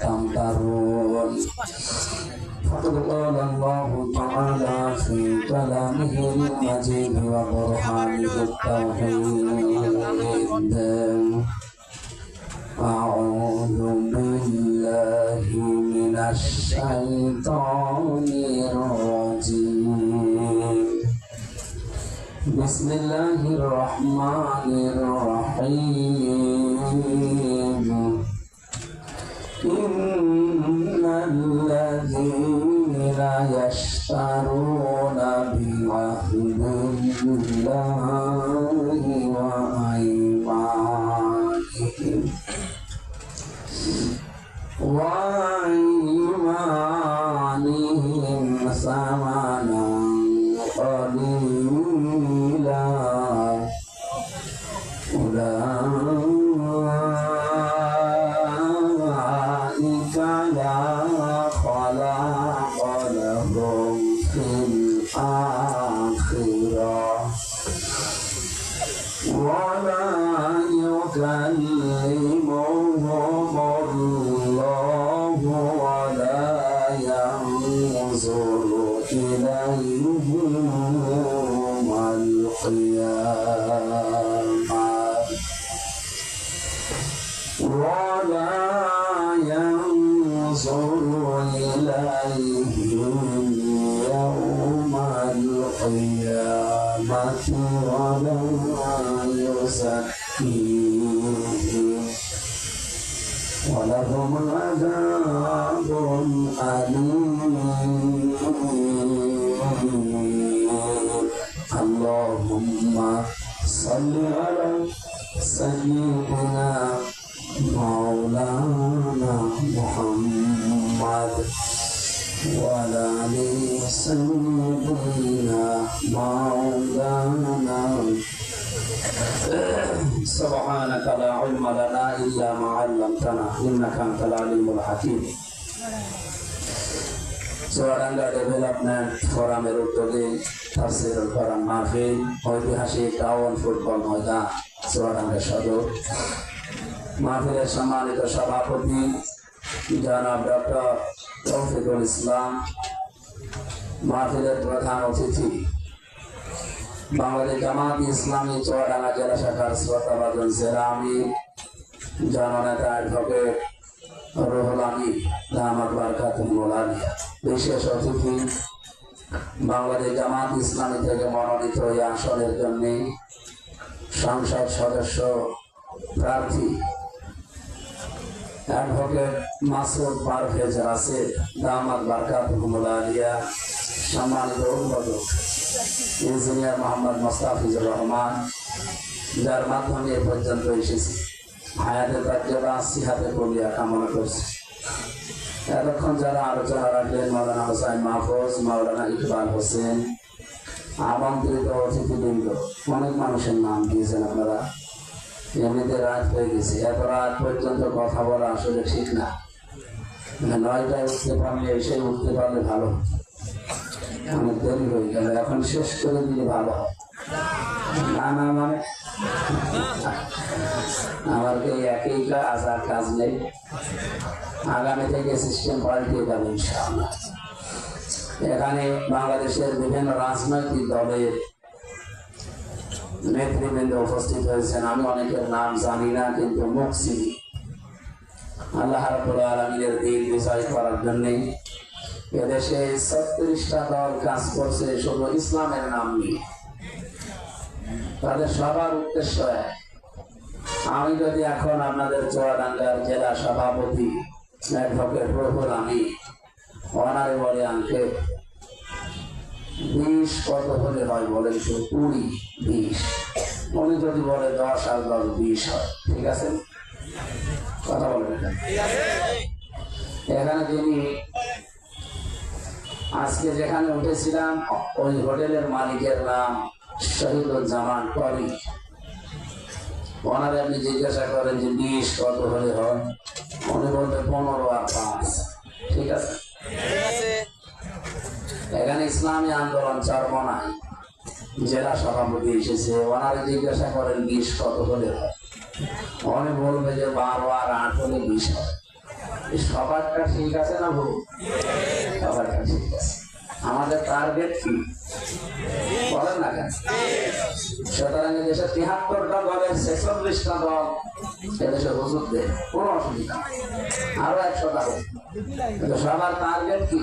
تمترون فقد قال الله تعالى في كلامه المجيد وبرهانه التوحيد أعوذ بالله من الشيطان الرجيم بسم الله الرحمن الرحيم إن الذين يشترون بعهد الله وأيمانهم ثمنا قليلا أولئك لا خلاق لهم في الآخرة ولا يكلمهم الله ولا ينظر إليهم يوم القيامة ولا ينظر إليهم يوم القيامة ولا يزكيهم ولهم عذاب أليم اللهم صل على سيدنا مولانا محمد وعلى آل سيدنا مولانا سبحانك لا علم لنا إلا ما علمتنا إنك أنت العليم الحكيم Chuadanga development ফোরামের উদ্যোগে তাফসীরুল কোরআন মাহফিল ঐতিহাসিক টাউন ফুটবল ময়দান চুয়াডাঙ্গা সদর মাহফিলের সম্মানিত সভাপতি জনাব ডক্টর তৌফিকুল ইসলাম, মাহফিলের প্রধান অতিথি বাংলাদেশ জামাত ইসলামী চুয়াডাঙ্গা জেলা শাখার শ্রদ্ধাভাজন জেলা আমির জননেতা অ্যাডভোকেট রুহুল আমিন দামাত বারকাতুহুল আলিয়া, বিশেষ অতিথি বাংলাদেশ জামাত ইসলামী থেকে মনোনীত এই আসনের জন্য সংসদ সদস্য প্রার্থী অ্যাডভোকেট মাসুদ পারভেজ রাসেল দামাত বারকাতুহুল আলিয়া, সম্মানিত অভিভাবক ইঞ্জিনিয়ার মোহাম্মদ মোস্তাফিজুর রহমান, যার মাধ্যমে এ পর্যন্ত এসেছি, হায়াতের কার্যবা সিহাতের বলিয়া কামনা করছি। এতক্ষণ যারা আলোচনা রাখলেন মাওলানা হোসেন মাহফুজ, মাওলানা ইকবাল হোসেন, আমন্ত্রিত অতিথিবৃন্দ, অনেক মানুষের নাম দিয়েছেন আপনারা। এমনিতে রাত হয়ে গেছে, এত রাত পর্যন্ত কথা বলা আসলে ঠিক না। 9টায় উঠতে পারলে এসে উঠতে পারলে ভালো, অনেক দেরি হয়ে গেল, এখন শেষ করে দিলে ভালো হয়। না না মানে আমার একই কাজ, আর কাজ নেই। আগামী থেকে সিস্টেম পাল্টিয়ে যাবে ইনশাআল্লাহ। এখানে বাংলাদেশের বিভিন্ন রাজনৈতিক দলের নেতৃবৃন্দ উপস্থিত হয়েছেন। আমি অনেকের নাম জানি না, কিন্তু মুখ চিনি। আল্লাহ রাব্বুল আলামিনের দ্বীন বিজয় করার জন্য এদেশে 36টা দল কাজ করছে শুধু ইসলামের নাম নিয়ে। তাদের সবার উদ্দেশ্য এক। আমি যদি এখন আপনাদের চুয়াডাঙ্গার জেলা সভাপতি advocate Ruhul Amin honourable uncle 20 কত হলে হয় বলেন তো? 20, 20। উনি যদি বলে 10 আর 10 20 হয়, ঠিক আছে? কথা বলেন এখানে যিনি আজকে যেখানে উঠেছিলাম ওই হোটেলের মালিকের নাম শহীদুজ্জামান টরি। ওনারে আপনি জিজ্ঞাসা করেন যে 20 কত হলে হয়, উনি বলতে 15 আর 5, ঠিক আছে? এখানে ইসলামী আন্দোলন চরমনায় জেলা সভাপতি এসেছে, ওনারে জিজ্ঞাসা করেন 20 কত হলে হয়, উনি বলবে যে 12 আর 8 হলে 20 হয়। সবারটা ঠিক আছে না ভুল? সবারটা ঠিক আছে। আমাদের টার্গেট কি বলেন না কেন? সুতরাং দেশের ৭৩টা দলের ৪৬টা দল এদেশে হুজুর দেয়, কোনো অসুবিধা নেই, আরো ১০০ দল। কিন্তু সবার টার্গেট কি?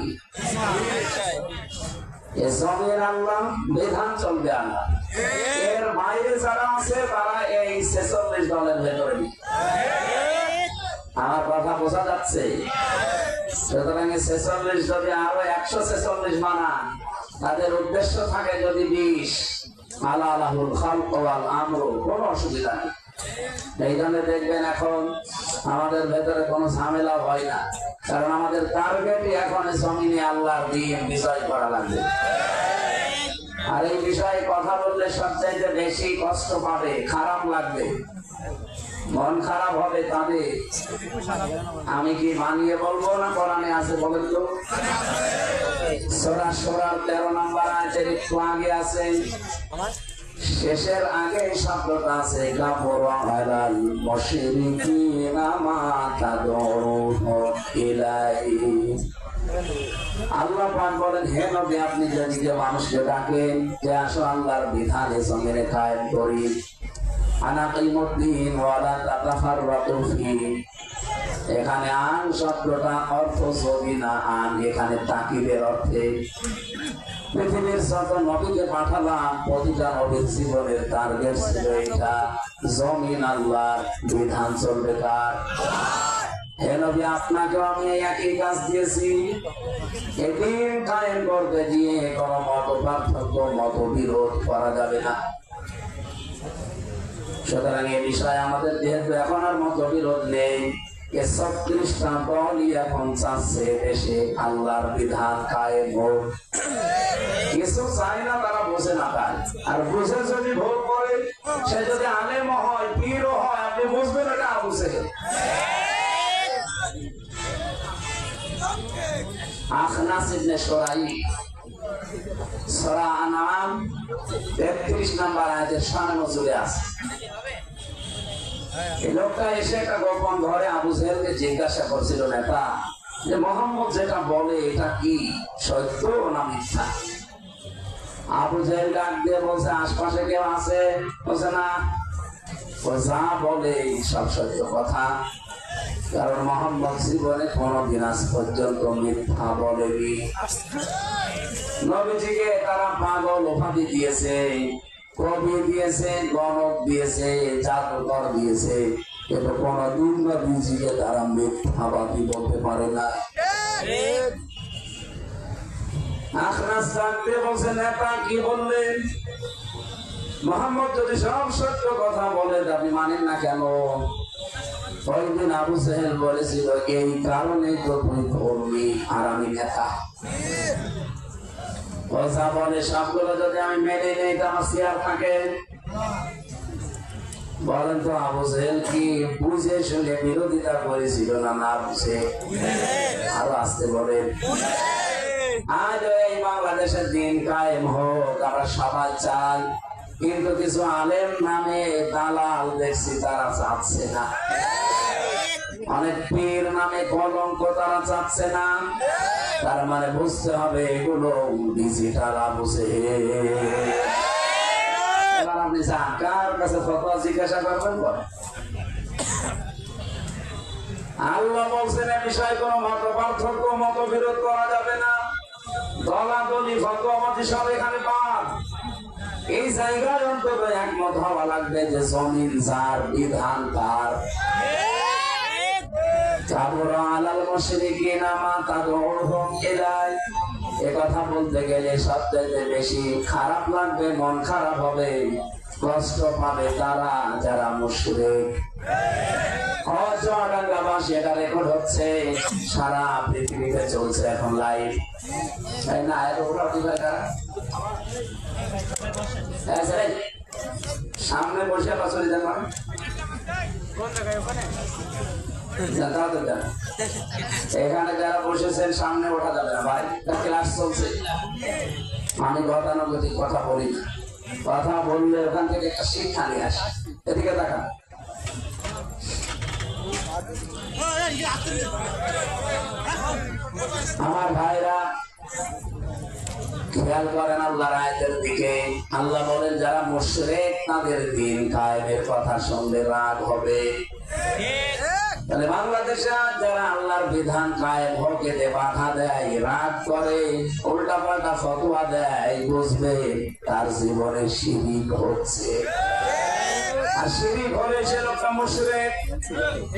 জমির আল্লাহ, বিধান চলবে আল্লাহ। এর বাইরে যারা আছে তারা এই ৪৬ দলের ভেতরে। আমার কথা বোঝা যাচ্ছে? সুতরাং ৪৬ যদি আরো ১৪৬ বানান, তাদের উদ্দেশ্য থাকে যদি ২০, আল্লাহুল খালক ওয়াল আমর, কোনো অসুবিধা নেই। এই জন্য দেখবেন এখন আমাদের ভেতরে কোনো ঝামেলা হয় না, কারণ আমাদের টার্গেটই এখন জমিনে আল্লাহর দ্বীন বিজয় করা লাগবে। আর এই বিষয়ে কথা বললে সবচাইতে বেশি কষ্ট পাবে, খারাপ লাগবে, মন খারাপ হবে তাদের। আমি কি বানিয়ে বলবো না কোরআনে আছে বলেন তো? সূরা শুরার ১৩ নম্বর আয়াতের একটু আগে আছে, শেষের আগে শব্দটা আছে কাফারা আলাল মুশরিকিনা মা তাদউহুম ইলাইহি। আল্লাহ পাক বলেন, হে নবী, আপনি যদি যে মানুষকে ডাকেন যে আসো আল্লাহর বিধানে জমিনে কায়েম করি, আনাকিমুদ্দিন ওয়ালা তাতাফাররাকু ফিহি। এখানে আন শব্দটা অর্থ জমি না, আন এখানে তাকিদের অর্থে। পৃথিবীর যত নবীকে পাঠালাম প্রতিটা নবীর জীবনের টার্গেট ছিল এটা, জমিন আল্লাহর, বিধান চলবে কার? হে নবী, আপনাকেও আমি একই কাজ দিয়েছি। এদিন কায়েম করতে গিয়ে কোনো মত পার্থক্য, মত বিরোধ করা যাবে না। সুতরাং এ বিষয়ে আমাদের যেহেতু এখন আর মত বিরোধ নেই, এসব খ্রিস্টান দলই এখন চাচ্ছে দেশে আল্লাহর বিধান কায়েম হোক। কিছু চায় না, তারা বোঝে না তাই। আর বুঝে যদি ভুল করে, সে যদি আলেম হয়, পীরও হয়, আপনি বুঝবেন এটা বুঝে। আখনাস ইবনে শুরাইহ সূরা আনআম ৩৩ নম্বর আয়াতের শানে নজুলে আছে। এই লোকটা এসে একটা গোপন ঘরে আবু জেহেলকে জিজ্ঞাসা করছিল, নেতা, যে মুহাম্মদ যেটা বলে এটা কি সত্য না মিথ্যা? আবু জেহেল ডাক দিয়ে বলছে, আশপাশে কেউ আছে? বলছে না। যা বলে সব সত্য কথা, কারণ মুহাম্মদ জীবনে কোনদিন আজ পর্যন্ত মিথ্যা বলেনি। নবীজিকে তারা পাগল উপাধি দিয়েছে, কবি দিয়েছে, গণক দিয়েছে, জাদুকর দিয়েছে, কিন্তু কোনদিন নবীজিকে তারা মিথ্যাবাদী বলতে পারে না। আখনাস জানতে বলছে, নেতা কি বললেন? মুহাম্মদ যদি সব সত্য কথা বলে আপনি মানেন না কেন? কয়েকদিন আবু জেহেল বলেছিল, এই কারণে তো তুমি কর্মী আর আমি নেতা। কথা বলে সবগুলো যদি আমি মেনে নেই, তো আমার শেয়ার থাকে। বলেন তো আবু জেহেল কি বুঝে শুনে বিরোধিতা করেছিল না না বুঝে? আরো আসতে বলেন। আজ এই বাংলাদেশের দিন কায়েম হোক, আমরা সবাই চাই, কিন্তু কিছু আলেম নামে দালাল দেখছি তারা চাচ্ছে না। অনেক পীর নামে কলঙ্ক তারা চাচ্ছে না। তার মানে বুঝতে হবে এগুলো ডিজিটাল বুঝে। এবার আপনি কার কাছে ফতোয়া জিজ্ঞাসা করবেন? আল্লাহ বলছেন এ বিষয়ে কোনো মত পার্থক্য, মত বিরোধ করা যাবে না। দলাদলি ফতোয়াবাজি সব এখানে বাদ। এই জায়গায় অন্তত একমত হওয়া লাগবে যে জমিন যার, বিধান তার। কথা বলতে গেলে সবচেয়ে বেশি খারাপ লাগবে, মন খারাপ হবে, কষ্ট পাবে তারা যারা মুশরিক। চুয়াডাঙ্গাবাসী, এটা রেকর্ড হচ্ছে, সারা পৃথিবীতে চলছে এখন লাইভ, তাই না? সামনে বসে বছর এখানে যারা বসেছেন সামনে ওঠা যাবে না ভাই, ক্লাস চলছে। আমি গতানুগতিক কথা বলি না, কথা বললে ওখান থেকে একটা শিক্ষা নিয়ে আসে। এদিকে দেখা আমার ভাইরা খেয়াল করেন আল্লাহর আয়াতের দিকে। আল্লাহ বলেন যারা মুশরিক তাদের দিন কায়েমের কথা শুনলে রাগ হবে। তাহলে বাংলাদেশে যারা আল্লাহর বিধান কায়েম হতে বাধা দেয়, রাগ করে, উল্টা পাল্টা ফতোয়া দেয়, বুঝবে তার জীবনে শিরিক হচ্ছে। আর শিরিক হলে সে লোকটা মুশরিক।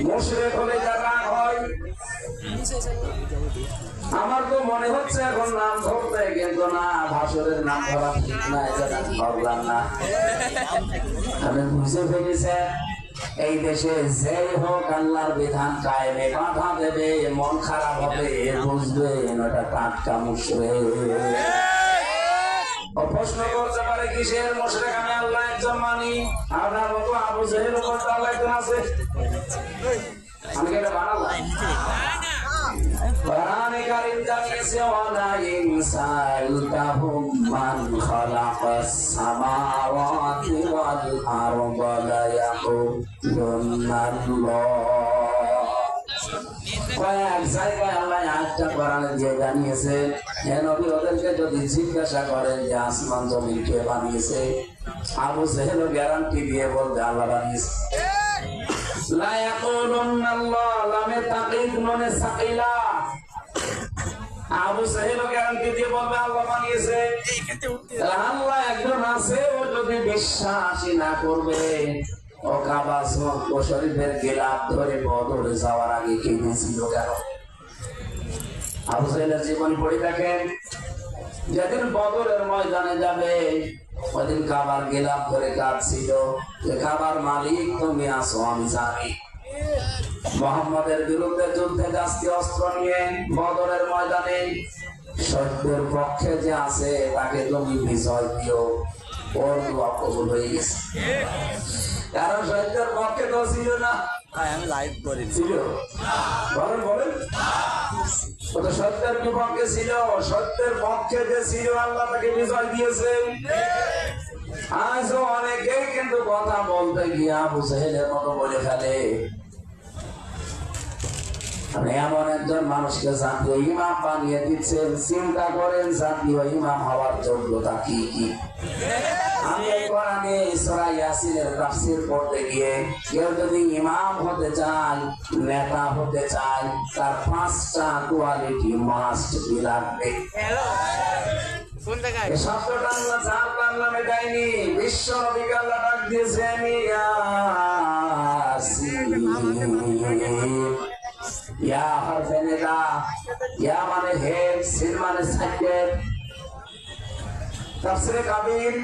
মুশরিক হলে যার রাগ হয়। আমার তো মনে হচ্ছে এখন নাম ধরতে, কিন্তু না, ভাসুরের নাম ধরা ঠিক না, এটা ধরলাম না। আমি বুঝে ফেলেছে এই দেশে যেই হোক আল্লাহর বিধান কায়েমে বাধা দেবে, মন খারাপ হবে, বুঝবে এটা টাটকা মুশরিক। প্রশ্ন করতে পারে কিসের মুশরিক? আমি আল্লাহ একজন মানি, আপনার মতো আবু জেহেল উপর আল্লাহ একজন আছে। আমি কি এটা বানালাম? কোরআনে কারীম জানিয়েছে ওয়ালা ইনসালতাহুম মান খালাকাস সামাওয়াতি ওয়াল আরদা লা ইয়াকুলুনাল্লাহ। কয়েক জায়গায় আল্লাহ আয়াতটা কোরআনে দিয়ে জানিয়েছে, হে নবী ওদেরকে যদি জিজ্ঞাসা করেন যে আসমান জমিন কে বানিয়েছে, আবু জেহেল গ্যারান্টি দিয়ে বলবে আল্লাহ বানিয়েছে। লা ইয়াকুলুনাল্লাহ লামে তাকিদ নুনে সাকিলা। আবু জেহেল গ্যারান্টি দিয়ে বলবে আল্লাহ বানিয়েছে। আল্লাহ একজন আছে, ও যদি বিশ্বাসই না করবে, ও কাবা শরীফের গিলাফ ধরে বদরে যাওয়ার আগে কিনেছিল কেন? আবু জেহেলের জীবন পড়ে দেখেন, যেদিন বদরের ময়দানে যাবে ওদিন কাবার গিলাফ ধরে কাঁদছিল যে কাবার মালিক তুমি আসো, আমি জানি। মুহাম্মাদের বিরুদ্ধে যুদ্ধে যাচ্ছি অস্ত্র নিয়ে বদরের ময়দানে, সত্যের পক্ষে যে আছে তাকে তুমি বিজয় দিও। ওর দোয়া কবুল হয়ে গেছে, কারণ সত্যের পক্ষে তো ছিল না। আমি লাইভ করি ছিল, বলেন বলেন, ও তো সত্যের বিপক্ষে ছিল। সত্যের পক্ষে যে ছিল আল্লাহ তাকে বিজয় দিয়েছে। আজও অনেকেই কিন্তু কথা বলতে গিয়ে আবু জেহেলের মতো বলে ফেলে। এমন একজন মানুষকে জাতীয় ইমাম বানিয়ে দিচ্ছেন, চিন্তা করেন জাতীয় ইমাম হওয়ার যোগ্যতা কি কি? আমি এই কোরআনে সূরা ইয়াসিনের তাফসীর পড়তে গিয়ে কেউ যদি ইমাম হতে চায়, নেতা হতে চায়, তার 5টা কোয়ালিটি মাস্ট বি লাগবে। এই শব্দটা আল্লাহ যার তার নামে দেয়নি, বিশ্ব নবীকে আল্লাহ ডাক দিয়েছেন ইয়াসিন। ইয়া হরফে নিদা, ইয়া মানে হে, সিন মানে সাকিব। তাফসীরে কাবীর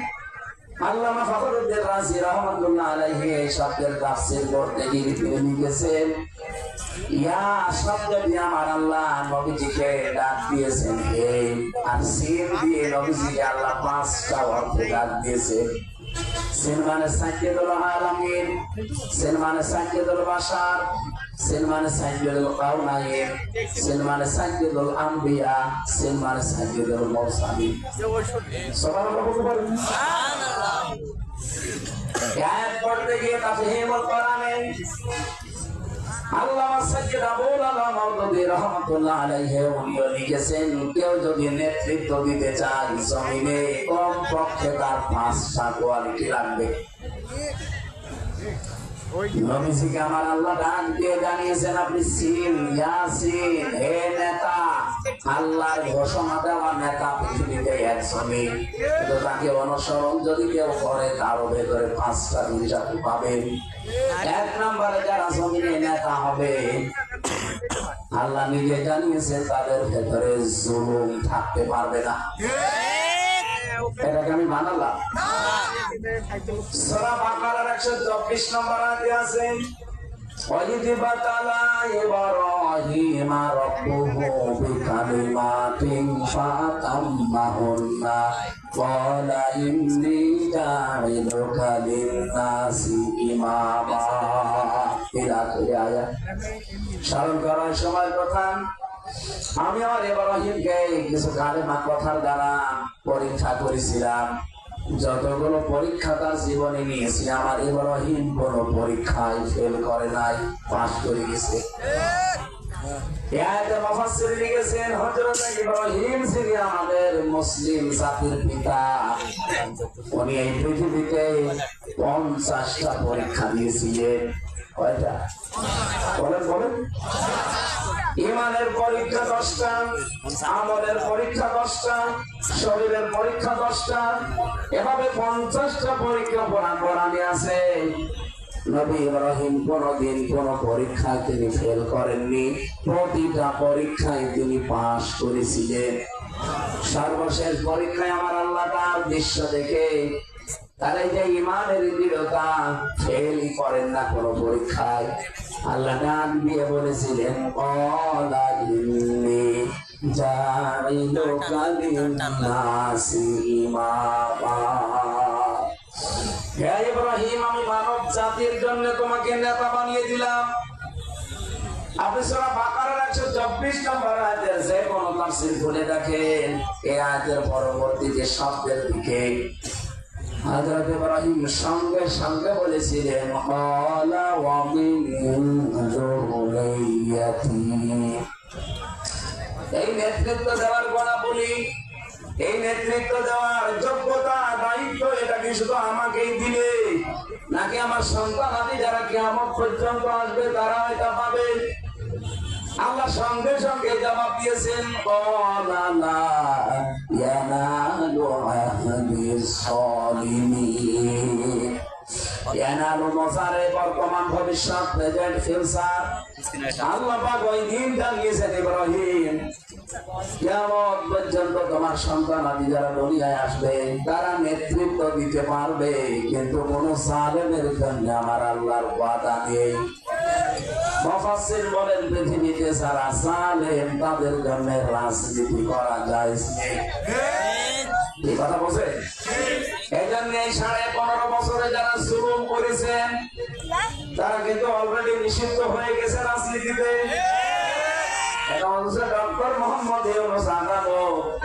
আল্লামা ফখরুদ্দীন রাজি রাহমাতুল্লাহ আলাইহি এই শব্দের তাফসীর করতে গিয়ে তিনি লিখেছেন, ইয়া শব্দ দিয়ে আমার আল্লাহ নবীজিকে ডাক দিয়েছেন হে, আর সিন দিয়ে নবীজিকে আল্লাহ 5টা অর্থে ডাক দিয়েছেন। সিন মানে সাইয়্যিদুল আলামিন, সিন মানে সাইয়্যিদুল বাশার, সিন মানে সাইয়্যিদুল কাউনাইন, সিন মানে সাইয়্যিদুল আম্বিয়া, সিন মানে সাইয়্যিদুল মুরসালিন। সুবহানাল্লাহ, সুবহানাল্লাহ। আয়াত পড়তে গিয়ে তাফসীরুল কোরআনে আল্লামা সাইয়্যিদ আবুল আলা মাওদুদী রাহমাতুল্লাহ আলাইহি উনি লিখেছেন, কেউ যদি নেতৃত্ব দিতে চায় জমিনে, কম পক্ষে তার 5টা কোয়ালিটি লাগবে। নবীজিকে আমার আল্লাহ ডাক দিয়ে জানিয়েছেন, আপনি সিন ইয়াসিন, হে নেতা, আল্লাহর ঘোষণা দেওয়া নেতা পৃথিবীতে একজনই, কিন্তু তাকে অনুসরণ যদি কেউ করে তারও ভেতরে 5টা জিনিস আপনি পাবেন। 1 নম্বরে যারা জমিনে নেতা হবে, আল্লাহ নিজে জানিয়েছেন তাদের ভেতরে জুলুম থাকতে পারবে না। এটাকে আমি বানালাম। সূরা বাকারার 124 নম্বর আয়াতে আছে, وَإِذْ ابْتَلَىٰ إِبْرَاهِيمَ رَبُّهُ بِكَلِمَاتٍ فَأَتَمَّهُنَّ قَالَ إِنِّي جَاعِلُكَ لِلنَّاسِ إِمَامًا। স্মরণ করার সময় কথা, আমি আমার ইব্রাহিমকে কিছু কালেমা কথার দ্বারা পরীক্ষা করেছিলাম। যতগুলো পরীক্ষা তার জীবনে নিয়েছি, আমার ইব্রাহিম কোন পরীক্ষায় ফেল করে নাই, পাস করে গেছে। আয়াতে মুফাসসির লিখেছেন হযরত ইব্রাহিম যিনি আমাদের মুসলিম জাতির পিতা, উনি এই পৃথিবীতে 50টা পরীক্ষা দিয়েছিলেন। কয়টা? বলেন বলেন। ইমানের পরীক্ষা 10টা, আমলের পরীক্ষা 10টা, শরীরের পরীক্ষা 10টা, এভাবে 50টা পরীক্ষা কোরআনে আছে। নবী ইব্রাহিম কোনদিন কোন পরীক্ষায় তিনি ফেল করেননি, প্রতিটা পরীক্ষায় তিনি পাস করেছিলেন। সর্বশেষ পরীক্ষায় আমার আল্লাহ তার দৃশ্য দেখে তার এই যে ইমানের দৃঢ়তা, ফেলই করেন না কোন পরীক্ষায়। আল্লাহ ডাক দিয়ে বলেছিলেন ক্বালা ইন্নী জাইলুকা লিন-নাসি ইমামা। হে ইব্রাহিম, আমি মানব জাতির জন্য তোমাকে নেতা বানিয়ে দিলাম। আপনি সূরা বাকারার 124 নম্বর আয়াতের যে কোন তাফসীর খুলে দেখেন, এই আয়াতের পরবর্তী যে শব্দের দিকে হযরত ইব্রাহিম সঙ্গে সঙ্গে বলেছিলেন ক্বালা ওয়া মিন যুররিয়াতি। এই নেতৃত্ব দেওয়ার কথা বলি, এই নেতৃত্ব দেওয়ার যোগ্যতা, দায়িত্ব এটা কি শুধু আমাকেই দিলে, নাকি আমার সন্তান আদি যারা কিয়ামত পর্যন্ত আসবে তারা এটা পাবে? আল্লাহ সঙ্গে সঙ্গে জবাব দিয়েছেন ক্বালা লা ইয়ানালু আহদিস সালিমিন। ইয়ানালু মুজারে বর্তমান ভবিষ্যৎ, প্রেজেন্ট ফিউচার। আল্লাহ পাক ওই দিন জানিয়েছেন ইব্রাহিম কিয়ামত পর্যন্ত তোমার সন্তান আদি যারা দুনিয়ায় আসবে তারা নেতৃত্ব দিতে পারবে, কিন্তু কোন জালেমের জন্য আমার আল্লাহর ওয়াদা নেই। মুফাসসির বলেন পৃথিবীতে যারা জালেম তাদের জন্য রাজনীতি করা জায়েজ নেই। এই কথা বলছে। এই জন্য 15.5 বছরে যারা জুলুম করেছেন তারা কিন্তু অলরেডি নিষিদ্ধ হয়ে গেছে রাজনীতিতে। এটা হচ্ছে ডক্টর মোহাম্মদ ইউনূস আগামো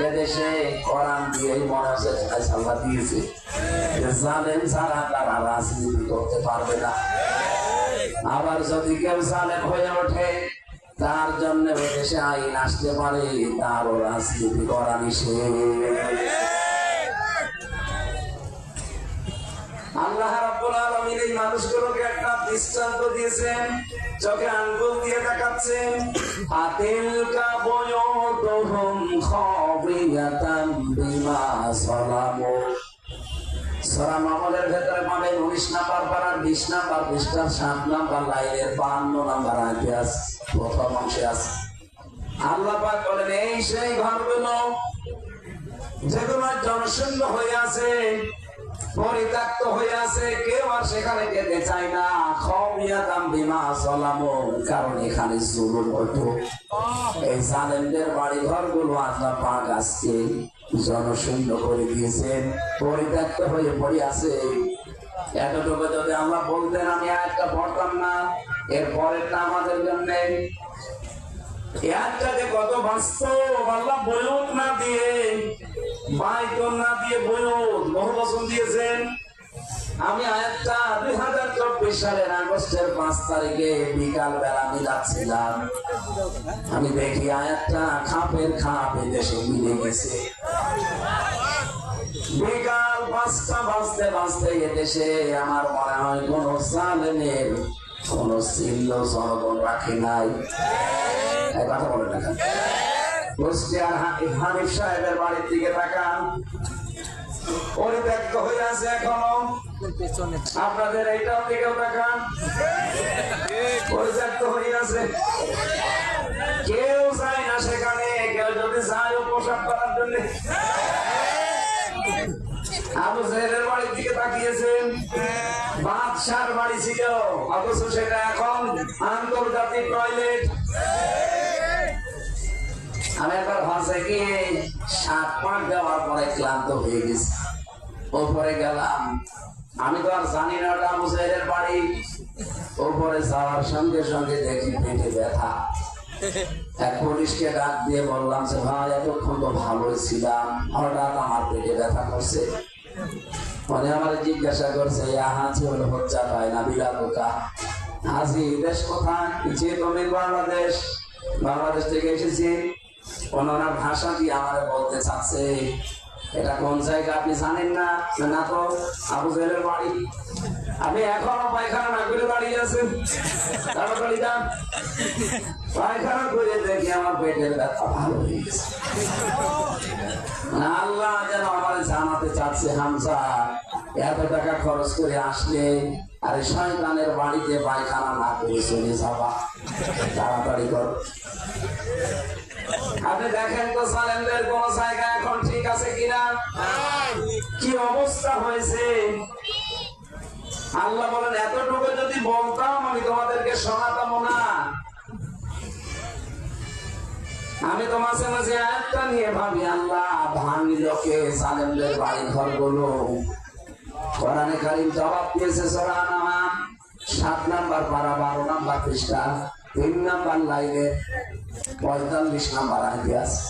এদেশে কোরআন দিয়ে মনে হচ্ছে ফয়সালা দিয়েছে, জালেম ছাড়া তারা রাজনীতি করতে পারবে না। আবার যদি কেউ জালেম হয়ে ওঠে তার জন্য দেশে আইন আসতে পারে, তারও রাজনীতি করা নিষেধ। আল্লাহ রাব্বুল আলামিন এই মানুষগুলোকে একটা দৃষ্টান্ত দিয়েছেন, চোখে আঙ্গুল দিয়ে দেখাচ্ছেন আতিলকা বুয়ুতুহুম খাবিয়াতান বিমা সালামু। সূরা মামুনের ভেতরে পাবেন 19 নাম্বার পারার 20 নাম্বার পৃষ্ঠার 7 নাম্বার লাইনের 52 নাম্বার আয়াতে আছে, প্রথম অংশে আছে। আল্লাহ পাক বলেন এই সেই ঘরগুলো যেগুলো জনশূন্য হয়ে আছে, পরিত্যক্ত হয়ে আছে, কেউ আর সেখানে যেতে চায় না। খাবিয়াতাম বিমা সালামু, কারণ এখানে জুলুম হতো। এই জালেমদের বাড়ি ঘরগুলো আল্লাহ পাক আজকে জনশূন্য করে দিয়েছেন, পরিত্যক্ত হয়ে পড়ে আছে। এতটুকু যদি আমরা বলতেন, আমি একটা পড়তাম না, এর পরেরটা আমাদের জন্য কত বাস্তব। আল্লাহ বয়ুত না দিয়ে, বাইতুন না দিয়ে বয়ুত বহু বচন দিয়েছেন। আমি আয়াতটা 2024 সালের আগস্টের 5 তারিখে বিকাল বেলা মিলাচ্ছিলাম, আমি দেখি আয়াতটা খাপের খাপ এদেশে মিলে গেছে। বিকাল 5টা বাজতে বাজতে এদেশে আমার মনে হয় কোন জালেমের কোন চিহ্ন জনগণ রাখে নাই। কথা বলে না কুষ্টিয়ার হানিফ সাহেবের বাড়ির দিকে তাকান, পরিত্যক্ত হয়ে আছে এখনো। আপনাদের এইটার দিকেও তাকান, পরিত্যক্ত হয়ে আছে, কেউ যায় না সেখানে। কেউ যদি যায় পোশাক করার জন্য, আবু জাহেলের বাড়ির দিকে তাকিয়েছেন, বাদশার বাড়ি ছিল, অথচ সেটা এখন আন্তর্জাতিক টয়লেট। আমি একবার ভাষায় গিয়ে 7 পাক দেওয়ার পরে ক্লান্ত হয়ে গেছি, ওপরে গেলাম। আমি তো আর জানি না ওটা আবু জাহেলের বাড়ি। ওপরে যাওয়ার সঙ্গে সঙ্গে দেখি পেটে ব্যথা। এক পুলিশকে ডাক দিয়ে বললাম যে ভাই, এতক্ষণ তো ভালোই ছিলাম, হঠাৎ আমার পেটে ব্যথা করছে। মানে আমার জিজ্ঞাসা করছে হাজি হলো হচ্ছা ভাই না বিলা কোথা, হাজি দেশ কোথায়? যে তুমি বাংলাদেশ। বাংলাদেশ থেকে এসেছি, ওনার ভাষা কি আমার বলতে চাচ্ছে। এটা কোন জায়গা আপনি জানেন না? না তো আবু জেলের বাড়ি। আপনি এখনো পায়খানা না করে দাঁড়িয়ে আছেন, তাড়াতাড়ি যান। পায়খানা করে দেখি আমার পেটের ব্যথা ভালো হয়ে গেছে। আল্লাহ যেন আমার জানাতে চাচ্ছে, হামজা এত টাকা খরচ করে আসলে আরে শয়তানের বাড়িতে পায়খানা না করে চলে যাবা, তাড়াতাড়ি কর। আপনি দেখেন তো সালেমদের কোন জায়গা এখন ঠিক আছে কিনা, কি অবস্থা হয়েছে। আল্লাহ বলেন এতটুকু যদি বলতাম আমি তোমাদেরকে শোনাতাম না। আমি তো মাঝে মাঝে একটা নিয়ে ভাবি, আল্লাহ ভাঙিল কে সালেমদের বাড়ি ঘর গুলো। কোরআনে কারীম জবাব দিয়েছে সূরা আনআম 7 নাম্বার পারা 12 নাম্বার পৃষ্ঠা 3 নাম্বার লাইনে 45 নাম্বার আয়াতে আছে,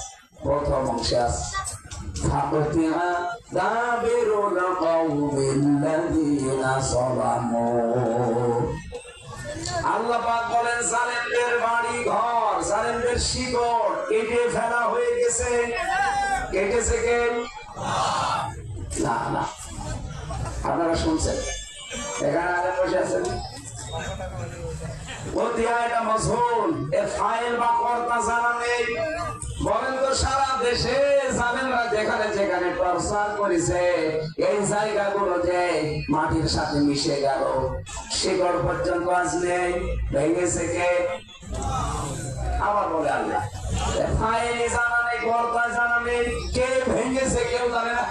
প্রথম অংশে আছে ফাকুতিহা দাবিরুল কওমিল্লাযীনা যালামু। আল্লাহ পাক বলেন জালেমদের বাড়ি ঘর, জালেমদের শিকড় কেটে ফেলা হয়ে গেছে। কেটেছে কে? না না, আপনারা শুনছেন, এখানে আগে বসে আছেন। এটা মজহুল, এর ফাইল বা কর্তা জানা নেই। বলেন তো সারা দেশে জালেমরা যেখানে যেখানে প্রচার করেছে এই জায়গাগুলো যে মাটির সাথে মিশে গেল, শিকড় পর্যন্ত আজ নেই, ভেঙেছে কে? আবার বলে আল্লাহ ফাইল জানা নেই, কর্তা জানা নেই, কে ভেঙেছে কেউ জানে না।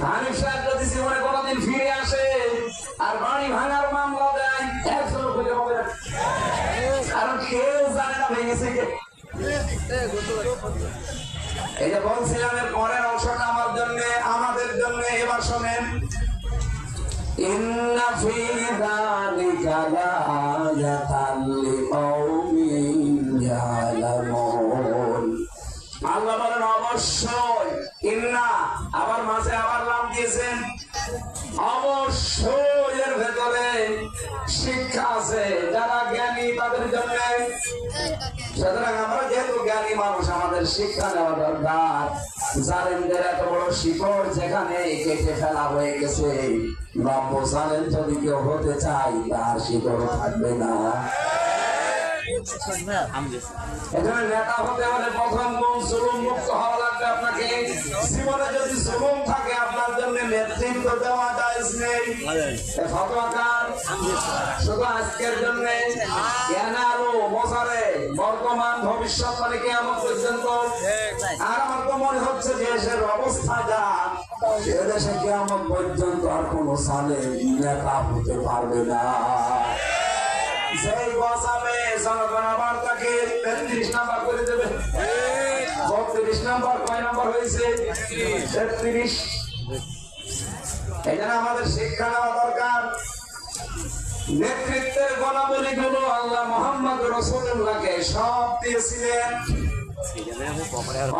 হানিফ সাহেব যদি জীবনে কোনদিন ফিরে আসে আর বাড়ি ভাঙার মামলা দেয়, একজন খুঁজে হবে না, কারণ কেউ জানে না ভেঙেছে কে। এই যে বলছিলাম এর পরের অংশটা আমার জন্য, আমাদের জন্য। এবার শোনেন, ইন্না ফি যালিকা লাআয়াতান লিকাওমিন ইয়ালামুন। আল্লাহ বলেন অবশ্যই, ইন্না আবার মাঝে আবার নাম দিয়েছেন, অবশ্যই এর ভেতরে শিক্ষা আছে যারা জ্ঞানী তাদের জন্য। সুতরাং আমরা যেহেতু জ্ঞানী মানুষ, আমাদের শিক্ষা নেওয়া দরকার। জালেমদের এত বড় শিকড় যেখানে কেটে ফেলা হয়ে গেছে, নব্য জালেম যদি কেউ হতে চাই তার শিকড় থাকবে না। এখানে নেতা হতে হলে প্রথম গুণ জুলুম মুক্ত হওয়া লাগবে আপনাকে। জীবনে যদি জুলুম থাকে আপনার জন্য নেতৃত্ব দেওয়া জায়েজ নেই। ফতোয়াকার শুধু আজকের জন্য, জ্ঞান আলো মোসারে বর্তমান ভবিষ্যৎ মানে কিয়ামত পর্যন্ত। আর আমার তো মনে হচ্ছে যে দেশের অবস্থা যা, এদেশে কিয়ামত পর্যন্ত আর কোন সালে নেতা হতে পারবে না। যেই বসাবে জনগণ আবার তাকে 33 নাম্বার করে দেবে। 32 নাম্বার কয় নাম্বার হয়েছে? 33। এই জন্য আমাদের শিক্ষা নেওয়া দরকার। নেতৃত্বের গুণাবলী গুলো আল্লাহ মুহাম্মদ রাসূলুল্লাহকে সব দিয়েছিলেন।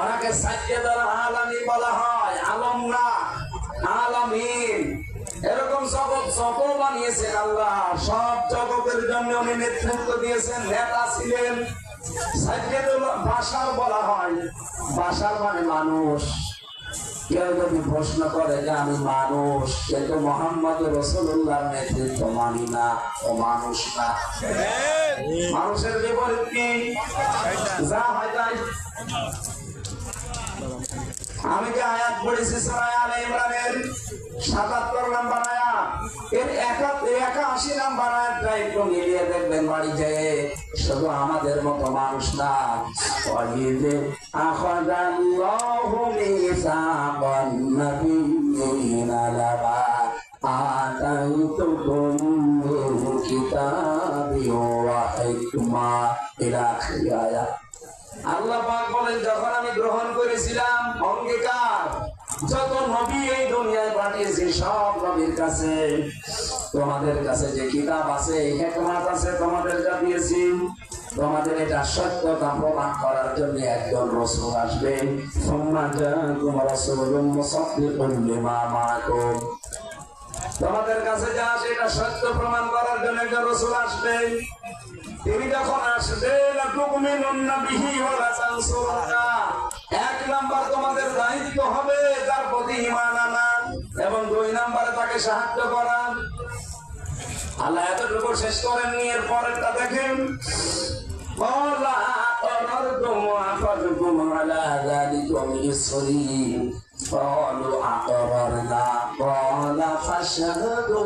ওনাকে সাইয়্যিদুল আলামিন বলা হয়, আলম না আলামিন। এরকম জগৎ যত বানিয়েছেন আল্লাহ, সব জগতের জন্য উনি নেতৃত্ব দিয়েছেন, নেতা ছিলেন। সাইয়্যিদুল বাশার বলা হয়, বাশার মানে মানুষ। কেউ যদি প্রশ্ন করে যে আমি মানুষ কিন্তু মুহাম্মদ রাসূলুল্লাহর নেতৃত্ব মানি না, ও মানুষ না। মানুষের বিপরীত কি? যা হয় তাই। আমি যে আয়াত পড়েছি সূরা আলে ইমরানের ৭৭ নাম্বার আয়াত, এর ৮১ নাম্বার আয়াতটা একটু মিলিয়ে দেখবেন বাড়ি যেয়ে। শুধু আমাদের মতো মানুষ না, ওয়াইদে আখাযাল্লাহু মিসাকান নাবিয়্যিনা লামা আতাইতুকুম মিন কিতাবিন ওয়া হিকমা ইলা আখির আয়াত। আল্লাহ পাক বলেন যখন আমি গ্রহণ করেছিলাম অঙ্গীকার, যত নবী এই দুনিয়ায় পাঠিয়েছি সব নবীর কাছে তোমাদের কাছে যে কিতাব আছে, হিকমত আছে, তোমাদের যা দিয়েছি, তোমাদের এটা সত্যতা প্রমাণ করার জন্য একজন রাসূল আসবে। সুম্মা জাআকুম রাসূলুম মুসাদ্দিকুন লিমা মাআকুম। তোমাদের কাছে যা আসে এটা সত্য প্রমাণ করার জন্য একজন রাসূল আসবে। তিনি যখন আসবেন তুমিনুন্না বিহি ওয়া তানসুরুনা, এক নাম্বার তোমাদের দায়িত্ব হবে তার প্রতি ঈমান আনা এবং দুই নাম্বারে তাকে সাহায্য করা। আল্লাহ এতটুকু শেষ করেননি, এর পরেরটা দেখেন, ক্বালা আ'রারতুম ওয়া আখযতুম আলা যালিকুম ইসরি ক্বালু আ'রারনা ক্বালা ফাশহাদু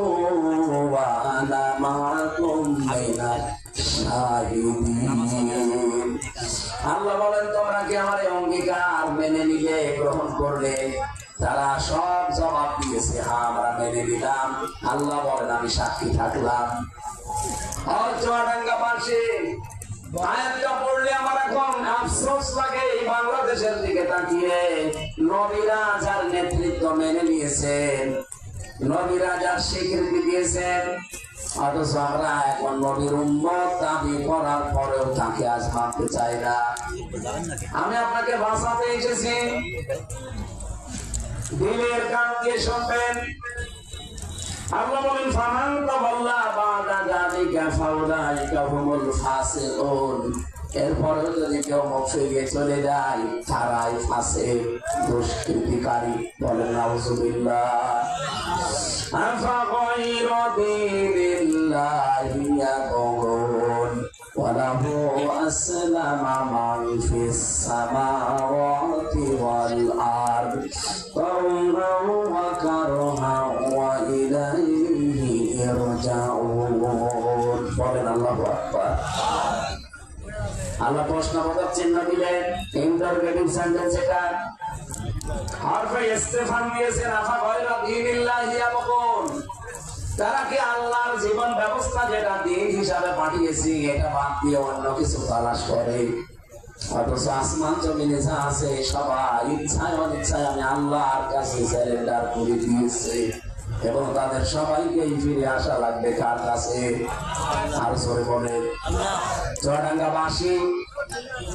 ওয়া আনা মা'আকুম মিনাশ শাহিদিন। আল্লাহ বলেন, তোমরা কি আমার এই অঙ্গীকার মেনে নিলে, গ্রহণ করলে? তারা সব জবাব দিয়েছে, হ্যাঁ আমরা মেনে নিলাম। আল্লাহ বলেন, আমি সাক্ষী থাকলাম। চুয়াডাঙ্গা পাশে আয়াতটা পড়লে আমার এখন আফসোস লাগে এই বাংলাদেশের দিকে তাকিয়ে। নবীরা যার নেতৃত্ব মেনে নিয়েছেন, নবীরা যার স্বীকৃতি দিয়েছেন, অথচ আমরা এখন নবীর উম্মত দাবি করার পরেও তাকে আজ মানতে চাই না। আমি আপনাকে বাঁচাতে এসেছি, দিলের কান দিয়ে শুনবেন। আল্লাহ বলেন, ফামান তাওয়াল্লা বাদা যালিকা ফাউলাইকা হুমুল ফাসিকুন। এরপরেও যদি কেউ মুখ ফিরিয়ে চলে যায়, তারাই ফাসিক, দুষ্কৃতিকারী। বলেন নাউযুবিল্লাহ। আফাগায়রা দীনিল্লাহি ইয়াবগুন ওয়া লাহু আসলামা মান ফিস সামাওয়াতি ওয়াল আরদ তাওরাও ওয়া কারহাও ওয়া ইলাইহি ইরজাউন। বলেন আল্লাহু আকবার। আল্লাহ প্রশ্নবোধক চিহ্ন দিলেন, ইন্টারোগেটিভ সেন্টেন্স এটা। হরফে ইস্তেফাম দিয়েছেন, আফাগায়রা দীনিল্লাহি ইয়াবগুন। তারা কি আল্লাহর জীবন ব্যবস্থা যেটা দিন হিসাবে পাঠিয়েছি এটা বাদ দিয়ে অন্য কিছু তালাশ করে? অথচ আসমান জমিনে যা আছে সবাই ইচ্ছায় অনিচ্ছায় আমি আল্লাহর কাছে সারেন্ডার করে দিয়েছে, এবং তাদের সবাইকেই ফিরে আসা লাগবে কার কাছে? আর জোরে বলে চুয়াডাঙ্গাবাসী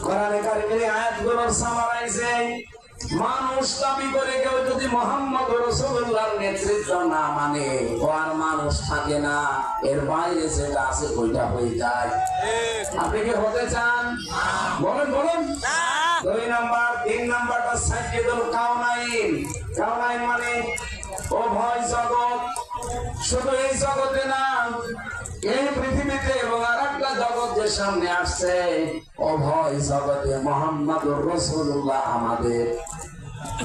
কোরআনে কারিমের আয়াতগুলোর সামারাইজে মানুষ দাবি করে কেউ যদি মুহাম্মদ রাসূলুল্লাহর নেতৃত্ব না মানে, ও আর মানুষ থাকে না, এর বাইরে যেটা আছে ওইটা হয়ে যায়। আপনি কি হতে চান? বলেন বলেন। দুই নাম্বার, তিন নাম্বারটা সাইয়্যিদুল কাউনাইন। কাউনাইন মানে উভয় জগৎ। শুধু এই জগতে না, এই পৃথিবীতে এবং আরেকটা জগৎ যে সামনে আসছে, উভয় জগতে মুহাম্মদুর রাসূলুল্লাহ আমাদের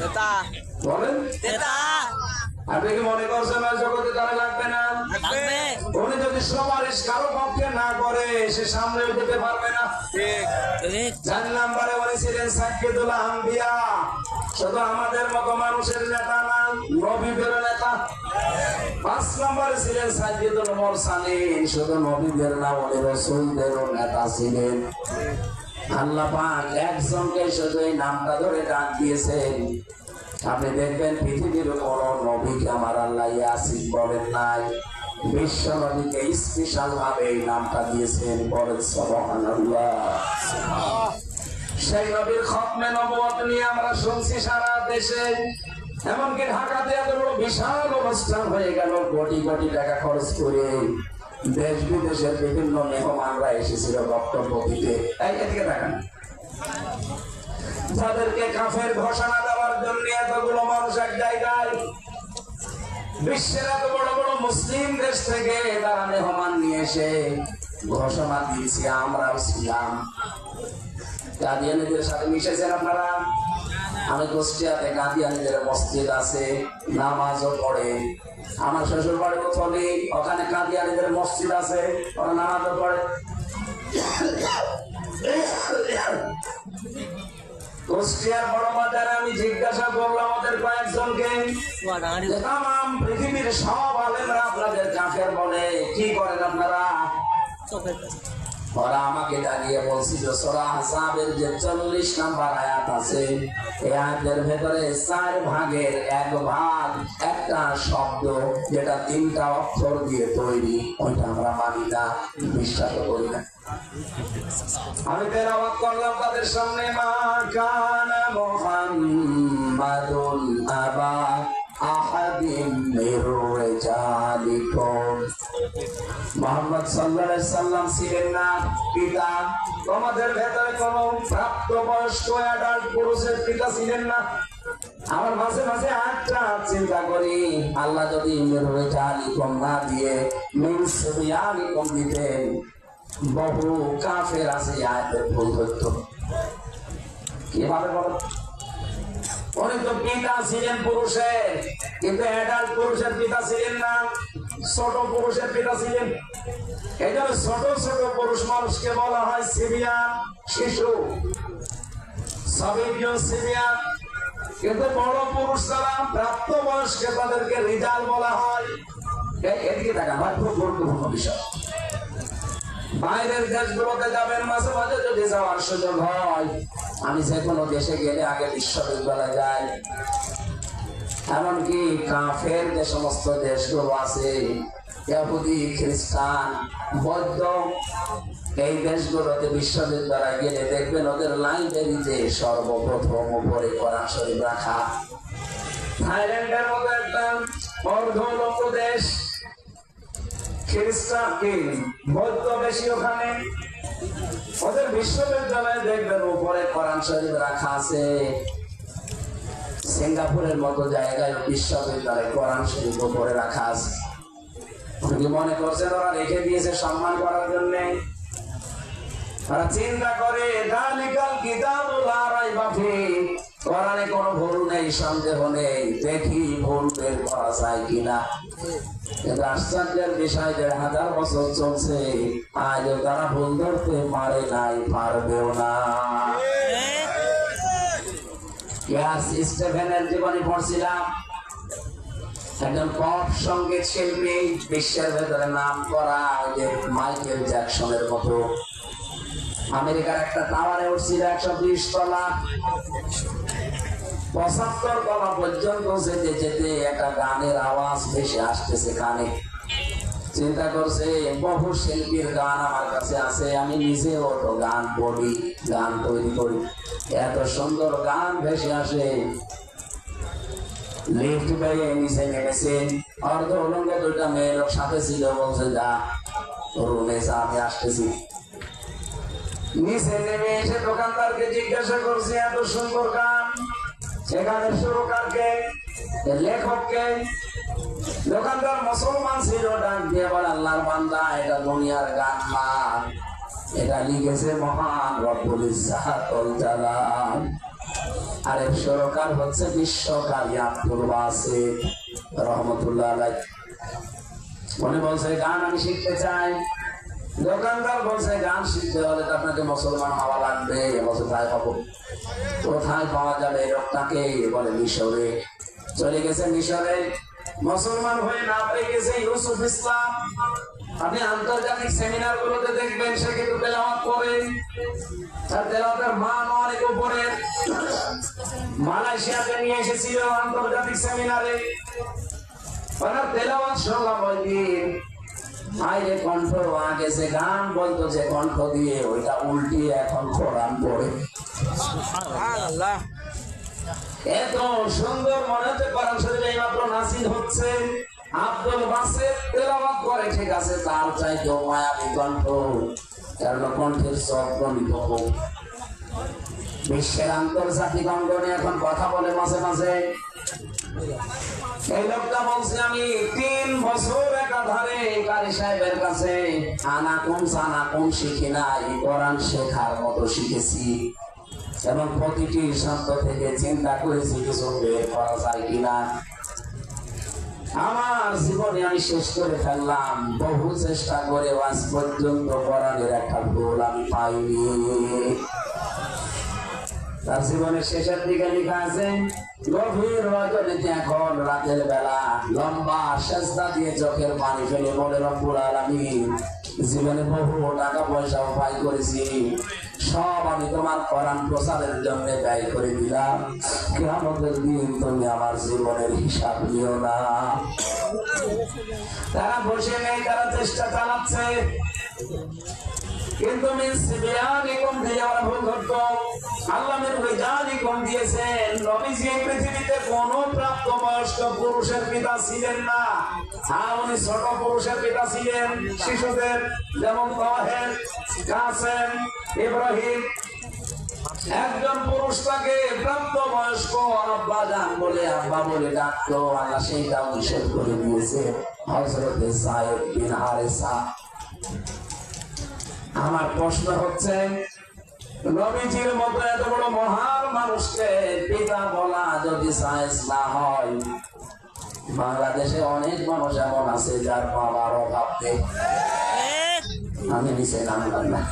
নেতা। বলেন নেতা। আপনি কি মনে করছেন ওই জগতে তারা লাগবে না? উনি যদি সুপারিশ কারো পক্ষে না করে, সে সামনে যেতে পারবে না। ঠিক। ৪ নম্বরে উনি ছিলেন সাইয়্যিদুল আম্বিয়া, শুধু আমাদের মতো মানুষের নেতা না, নবীদের নেতা। ৫ নম্বরে ছিলেন সাইয়্যিদুল মুরসালিন, শুধু নবীদের না, উনি রাসূলদেরও নেতা ছিলেন। আল্লাহ পাক একজনকে শুধু এই নামটা ধরে ডাক দিয়েছেন। আপনি দেখবেন পৃথিবীর কোন নবীকে আমার আল্লাহ ইয়াসিন বলেন নাই, বিশ্ব নবীকে স্পেশাল ভাবে এই নামটা দিয়েছেন। বলেন সুবহানাল্লাহ। সেই নবীর খতমে নবুয়ত নিয়ে আমরা শুনছি সারা দেশে, এমনকি ঢাকাতে এত বড় বিশাল অনুষ্ঠান হয়ে গেল, কোটি কোটি টাকা খরচ করে দেশ বিদেশের বিভিন্ন মেহমানরা এসেছিল বক্তব্য দিতে। এদিকে দেখেন, যাদেরকে কাফের ঘোষণা দেওয়ার জন্য এতগুলো মানুষ এক জায়গায়, বিশ্বের এত বড় বড় মুসলিম দেশ থেকে তারা মেহমান নিয়ে এসে ঘোষণা দিয়েছে আমরাও ছিলাম। কাদিয়ানীদের সাথে মিশেছেন আপনারা? আমি কুষ্টিয়াতে কাদিয়ানীদের মসজিদ আছে, নামাজও পড়ে। আমার শ্বশুর বাড়ি চলে, ওখানে কাদিয়ানীদের মসজিদ আছে, ওরা নামাজও পড়ে। কুষ্টিয়ার বড় বাজারে আমি জিজ্ঞাসা করলাম ওদের কয়েকজনকে, তাম পৃথিবীর সব আলেমরা আপনাদের কাফের বলে, কি করেন আপনারা? ওরা আমাকে দাঁড়িয়ে বলছিল সূরা আহজাবের যে 40 নম্বর আয়াত আছে, এই আয়াতের ভেতরে 4 ভাগের 1 ভাগ একটা শব্দ যেটা 3টা অক্ষর দিয়ে তৈরি, ওইটা আমরা মানি না, বিশ্বাস করি না। আমি তেলাওয়াত করলাম তাদের সামনে, মা কানা মুহাম্মাদুন আবা আহাদিন মির রিজাল মুহাম্মদ সাল্লাল্লাহু আলাইহি সাল্লাম ছিলেন না পিতা? তোমাদের ভেতরে কোন প্রাপ্তবয়স্ক অ্যাডাল্ট পুরুষের পিতা ছিলেন না? আমার মাঝে মাঝে একটা চিন্তা করি, আল্লাহ যদি মিরওয়াইটালিকম না দিয়ে মিনসিবিয়ানিকম দিতেন, বহু কাফের আছে আয়াতের ভুল ধরতো। কিভাবে বলো? উনি তো পিতা ছিলেন পুরুষের, কিন্তু অ্যাডাল্ট পুরুষের পিতা ছিলেন না, ছোট পুরুষের পিতা ছিলেন। এই জন্য ছোট ছোট পুরুষ মানুষকে বলা হয় সিবিয়ান, শিশু, সাবিয়ুন সিবিয়ান। কিন্তু বড় পুরুষ যারা প্রাপ্তবয়স্ক তাদেরকে রিজাল বলা হয়। এদিকে দেখা হয়, খুব গুরুত্বপূর্ণ বিষয়। বাইরের দেশগুলোতে যাবেন, মাঝে মাঝে যদি যাওয়ার সুযোগ হয়, আমি যে কোনো দেশে গেলে আগে বিশ্ববিদ্যালয়ে যাই। এমনকি কাফের যে সমস্ত দেশগুলো আছে, ইহুদি, খ্রিস্টান, বৌদ্ধ, এই দেশগুলোতে বিশ্ববিদ্যালয়ে গেলে দেখবেন ওদের লাইব্রেরিতে সর্বপ্রথম উপরে কোরআন শরীফ রাখা। থাইল্যান্ডের মতো একটা অর্ধলোক দেশ, খ্রিস্টান কি বৌদ্ধ বেশি, ওখানে ওদের বিশ্ববিদ্যালয়ে দেখবেন উপরে কোরআন শরীফ রাখা আছে। সিঙ্গাপুরের মতো জায়গায় বিশ্ববিদ্যালয়ে কোরআন শরীফ উপরে রাখা আছে। মনে করছেন ওরা রেখে দিয়েছে সম্মান করার জন্য? ওরা চিন্তা করে যালিকাল কিতাবুল লা রাইবা ফীহি, কোরআনে কোনো ভুল নেই, সন্দেহ নেই, দেখি ভুল বের করা যায় কিনা। কিন্তু আশ্চর্যের বিষয়, ১,৫০০ বছর চলছে, আজও তারা ভুল ধরতে পারে নাই, পারবেও না। স্টিফেনের জীবনী পড়ছিলাম, একজন পপ সঙ্গীত শিল্পী, বিশ্বের ভেতরে নাম করা, যে মাইকেল জ্যাকসনের মতো। আমেরিকার একটা টাওয়ারে উঠছিল ১২০ তলা, ৭৫ তলা পর্যন্ত যেতে যেতে একটা গানের আওয়াজ ভেসে আসতেছে কানে। চিন্তা করছে, বহু শিল্পীর গান আমার কাছে আছে, আমি নিজেও তো গান পড়ি, গান তৈরি করি, এত সুন্দর গান ভেসে আসে। লিফট পেয়ে নিচে নেমেছে, অর্ধ উলঙ্গ দুইটা মেয়ে লোক সাথে ছিল, বলছে যা রুমে যা, আমি আসতেছি। নিচে নেমে এসে দোকানদারকে জিজ্ঞাসা করছে, এত সুন্দর গান, সেখানে সুরকারকে, লেখককে? দোকানদার মুসলমান ছিল, ডাক দিয়ে বলে, আল্লাহর বান্দা, এটা দুনিয়ার গান না, এটা লিখেছে মহান রব্বুল ইজ্জাত ওয়াল জালাল। আর এর সুরকার হচ্ছে বিশ্বকারী আব্দুল বাসিত রহমতুল্লাহ আলাইহি। উনি বলছে, গান আমি শিখতে চাই। দোকানদার বলছে, গান শিখতে হলে তো আপনাকে মুসলমান হওয়া লাগবে। বলছে, তাই হবো। কোথায় পাওয়া যাবে এই লোকটাকে? বলে, মিশরে। চলে গেছে মিশরে, মুসলমান হয়ে না পেয়ে গেছে ইউসুফ ইসলাম। আপনি আন্তর্জাতিক সেমিনার গুলোতে দেখবেন, সে কিন্তু তেলাওয়াত করে, তার তেলাওয়াতের মান অনেক উপরে। মালয়েশিয়াতে নিয়ে এসেছিল আন্তর্জাতিক সেমিনারে, ওনার তেলাওয়াত শুনলাম ওই দিন। আইরে কণ্ঠ, আগে যে গান বলতো যে কণ্ঠ দিয়ে, ওইটা উল্টিয়ে এখন কোরআন পড়ে। এত সুন্দর মনে হচ্ছে কোরআন শরীফ এইমাত্র নাযিল হচ্ছে। আব্দুল বাসিত তেলাওয়াত করে, ঠিক আছে, তার চাইতে মায়াবী কণ্ঠ, কারণ কণ্ঠের চক্রমিত হোক। বিশ্বের আন্তর্জাতিক অঙ্গনে এখন কথা বলে মাঝে মাঝে। এই লোকটা বলছে, আমি ৩ বছর একাধারে কারি সাহেবের কাছে আনাকুম সানাকুম শিখি নাই, কোরআন শেখার মতো শিখেছি, এবং প্রতিটি শব্দ থেকে চিন্তা করেছি কিছু বের করা যায় কিনা। আমার জীবনে আমি শেষ করে ফেললাম, বহু চেষ্টা করে আজ পর্যন্ত কোরআনের একটা ভুল আমি পাইনি। তার জীবনের শেষের দিকে লেখা আছে, গভীর রজনীতে এখন রাতের বেলা লম্বা সেজদা দিয়ে চোখের পানি ফেলে বলে, রব্বুল আলামিন, জীবনে বহু টাকা পয়সা উপায় করেছি, সব আমি তোমার কোরআন প্রচারের জন্য ব্যয় করে দিলাম, কিয়ামতের দিন তুমি আমার জীবনের হিসাব নিও না। তারা বসে নেই, তারা চেষ্টা চালাচ্ছে, কিন্তু মিন সিবিয়ানিকুম দিয়ে ওরা ভুল করত। আল্লাহ মিন রিজালিকুম দিয়েছেন, নবীজি এই পৃথিবীতে কোন প্রাপ্তবয়স্ক পুরুষের পিতা ছিলেন না। হ্যাঁ, উনি ছোট পুরুষের পিতা ছিলেন, শিশুদের, যেমন তাহের, কাসেম, ইব্রাহিম। একজন পুরুষ তাকে প্রাপ্তবয়স্ক আব্বাজান বলে, আব্বা বলে ডাকতো। আল্লাহ সেইটা নিষেধ করে দিয়েছে হযরত যায়েদ বিন হারেসা। আমার প্রশ্ন হচ্ছে, নবীজির মতো এত বড় মহান মানুষকে পিতা বলা যদি জায়েজ না হয়, বাংলাদেশে অনেক মানুষ এমন আছে যার বাবার অভাব নেই। আমি নিচে নাম না,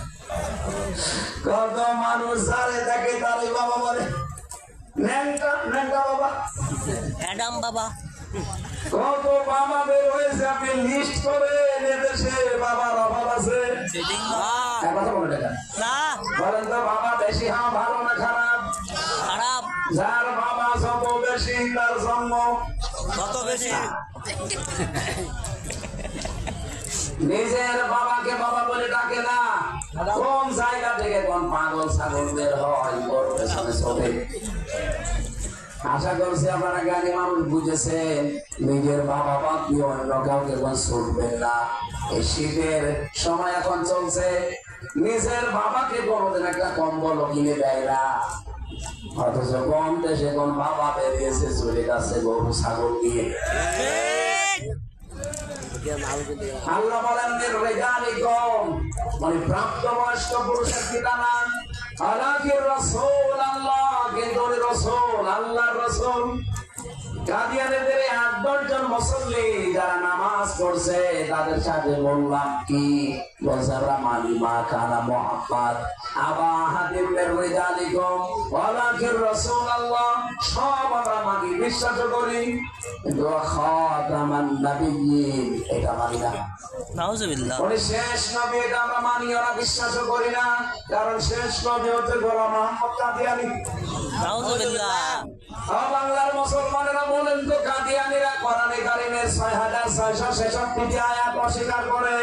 কত মানুষ যারে দেখে তারই বাবা বলে ন্যাংটা ন্যাংটা বাবা, অ্যাডাম বাবা। কত বাবা বের হয়েছে, আপনি লিস্ট করে এদেশে বাবার অভাব আছে। বলেন তো বাবা বেশি হওয়া ভালো না খারাপ? খারাপ। যার বাবা যত বেশি তার জন্ম কত বেশি। নিজের বাবাকে বাবা বলে ডাকে না, কোন জায়গা থেকে কোন পাগল ছাগল বের হয় ওর পেছনে চলে। আশা করছি আপনারা জ্ঞানী মানুষ বুঝেছেন, নিজের বাবা বাদ দিয়ে অন্য কাউকে চলবেন না। এই শীতের সময় এখন চলছে, নিজের বাবাকে কোনদিন একটা কম্বল কিনে দেয় না, অথচ কম দেশে কোন বাবা বেরিয়েছে চলে যাচ্ছে গরু ছাগল দিয়ে। আল্লাহ বলেন মানে প্রাপ্তবয়স্ক পুরুষের পিতা না, কিন্তু রসুল, আল্লাহর রসুল। কাদিয়ানীদের 8-10 জন মুসল্লি যারা নামাজ পড়ছে তাদের সাথে বললাম কি, বলছে আমরা মানি মা কানা মুহাম্মদ আবা হাদিমের রিজালিকুম ওয়ালাকির রাসূলুল্লাহ, সব আমরা মানি, বিশ্বাস করি, কিন্তু খাতামান নাবিয়্যিন এটা মানি না। নাউযুবিল্লাহ। উনি শেষ নবী, এটা আমরা মানি না, বিশ্বাস করি না, কারণ শেষ নবী হচ্ছে গোলাম মুহাম্মদ কাদিয়ানী। নাউযুবিল্লাহ। বাংলার মুসলমানেরা বলেন তো, কাদিয়ানীরা কোরআনে কারিমের 6666টি আয়াত অস্বীকার করে।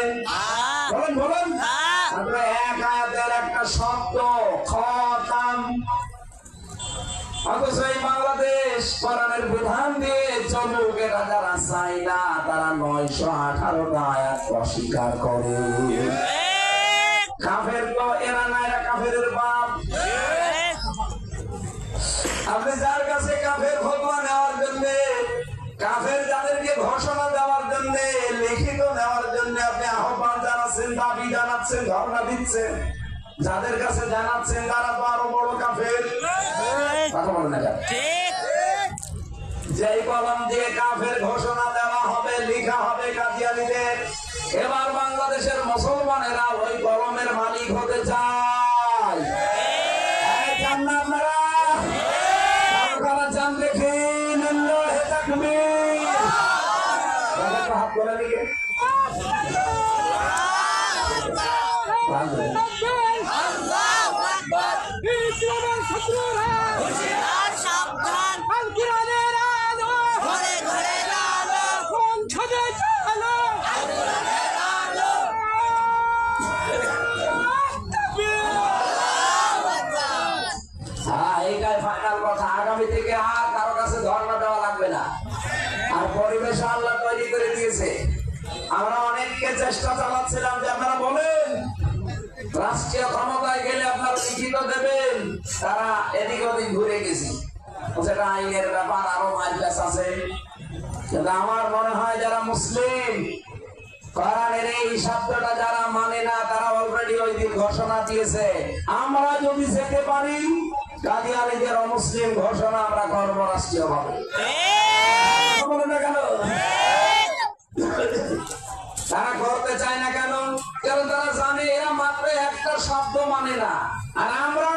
বলেন বলেন, আমরা এক আয়াতের একটা শব্দ খতাম, অথচ এই বাংলাদেশ কোরআনের বিধান দিয়ে চলুক এটা যারা চায় না, তারা 918টা আয়াত অস্বীকার করে। কাফের তো এরা না, এরা কাফেরের বাপ। আপনি যার কাছে কাফের ফতোয়া নেওয়ার জন্য, কাফের যাদেরকে ঘোষণা দেওয়ার জন্য, লিখিত নেওয়ার জন্য আপনি আহ্বান জানাচ্ছেন, দাবি জানাচ্ছেন, ধর্ণা দিচ্ছেন, যাদের কাছে জানাচ্ছেন তারা তো আরো বড় কাফের। কথা বলেন না, যেই কলম দিয়ে কাফের ঘোষণা দেওয়া হবে, লিখা হবে কাদিয়ানীদের, এবার বাংলাদেশের মুসলমানেরা ওই কলমের মালিক হতে চায়। চান না আপনারা? চান দেখে হাত করে দিকে আগামী থেকে আর কারো কাছে ধর্ণা দেওয়া লাগবে না। আর পরিবেশ আল্লাহ তৈরি করে দিয়েছে। আমরা অনেককে চেষ্টা চালাচ্ছিলাম যে আপনারা বলেন রাষ্ট্রীয় ক্ষমতায় গেলে আপনারা লিখিত দেবেন, তারা এদিক ওদিক ঘুরে গেছি, সেটা আইনের ব্যাপার, আরো মাইলস আছে। কিন্তু আমার মনে হয় যারা মুসলিম, কোরআনের এই শব্দটা যারা মানে না, তারা অলরেডি ওই দিন ঘোষণা দিয়েছে। আমরা যদি যেতে পারি, কাদিয়ানীদের অমুসলিম ঘোষণা আমরা করবো রাষ্ট্রীয় ভাবে। কেন তারা করতে চায় না? কেন? কারণ তারা জানে এরা মাত্র একটা শব্দ মানে না, আর আমরা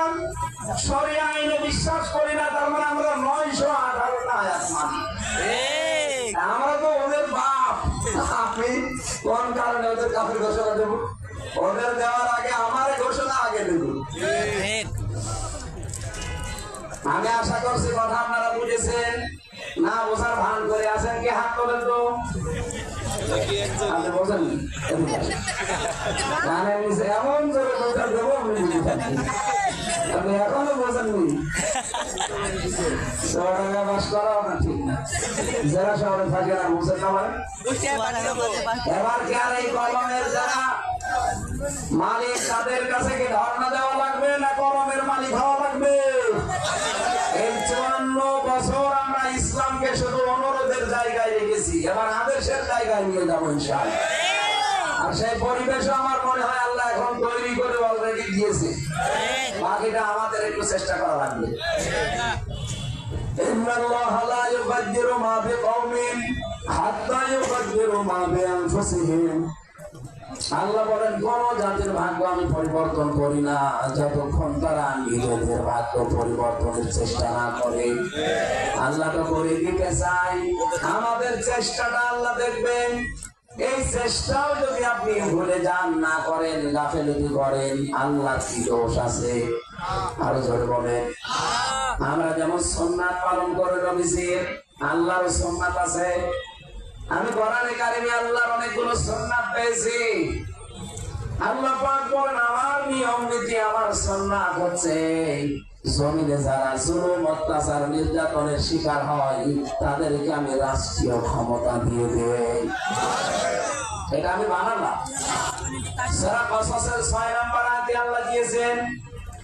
শরিয়া আইনে বিশ্বাস করি না, তার মানে আমরা 918টা আয়াত মানি। আমরা তো ওদের বাপ। আপনি কোন কারণে ওদের কাফের ঘোষণা দেব? ওদের দেওয়ার আগে আমার ঘোষণা আগে দেব। আমি আশা করছি কথা আপনারা বুঝেছেন। না বোঝার ভান করে আছেন কি? হাত তোলেন তো। আপনি বোঝেন এমন জোরে বোঝা দেবো, আপনি এখনো বোঝেননি। শহরে বাস করাও না ঠিক না, যারা শহরে থাকে না বুঝেন না ভাই। এবার কি আর এই কলমের যারা মালিক তাদের কাছে কি ধর্ণা দেওয়া লাগবে না কলমের মালিক হওয়া লাগবে? এই 54 বছর আমরা ইসলামকে শুধু অনুরোধের জায়গায় রেখেছি, এবার আদেশের জায়গায় নিয়ে যাবো ইনশাআল্লাহ। আর সেই পরিবেশ আমার মনে হয় আল্লাহ এখন তৈরি করে অলরেডি দিয়েছে, বাকিটা আমাদের একটু চেষ্টা করা লাগবে। ইন্নাল্লাহা লা ইউগায়্যিরু মা বিকওমিন হাত্তা ইউগায়্যিরু মা বিআনফুসিহিম। আল্লাহ বলেন কোন জাতির ভাগ্য আমি পরিবর্তন করি না যতক্ষণ তারা নিজেদের ভাগ্য পরিবর্তনের চেষ্টা না করে। আল্লাহ তো করে দিতে চাই, আমাদের চেষ্টাটা আল্লাহ দেখবেন। এই চেষ্টাও যদি আপনি ভুলে যান, না করেন, গাফেলতি করেন, আল্লাহর কি দোষ আছে? আরো জোরে বলেন। আমরা যেমন সুন্নাত পালন করে নবীজির, আল্লাহর সুন্নাত আছে। আমি কোরআনে কারিমে আল্লাহর অনেকগুলো সুন্নাত পেয়েছি। আল্লাহ পাক বলেন আমার নিয়ম নীতি, আমার সুন্নাত হচ্ছে জমিনে যারা জুলুম অত্যাচার নির্যাতনের শিকার হয় তাদেরকে আমি রাষ্ট্রীয় ক্ষমতা দিয়ে দেই। এটা আমি বানালাম। সূরা কসসের 6 নম্বর আয়াতে আল্লাহ দিয়েছেন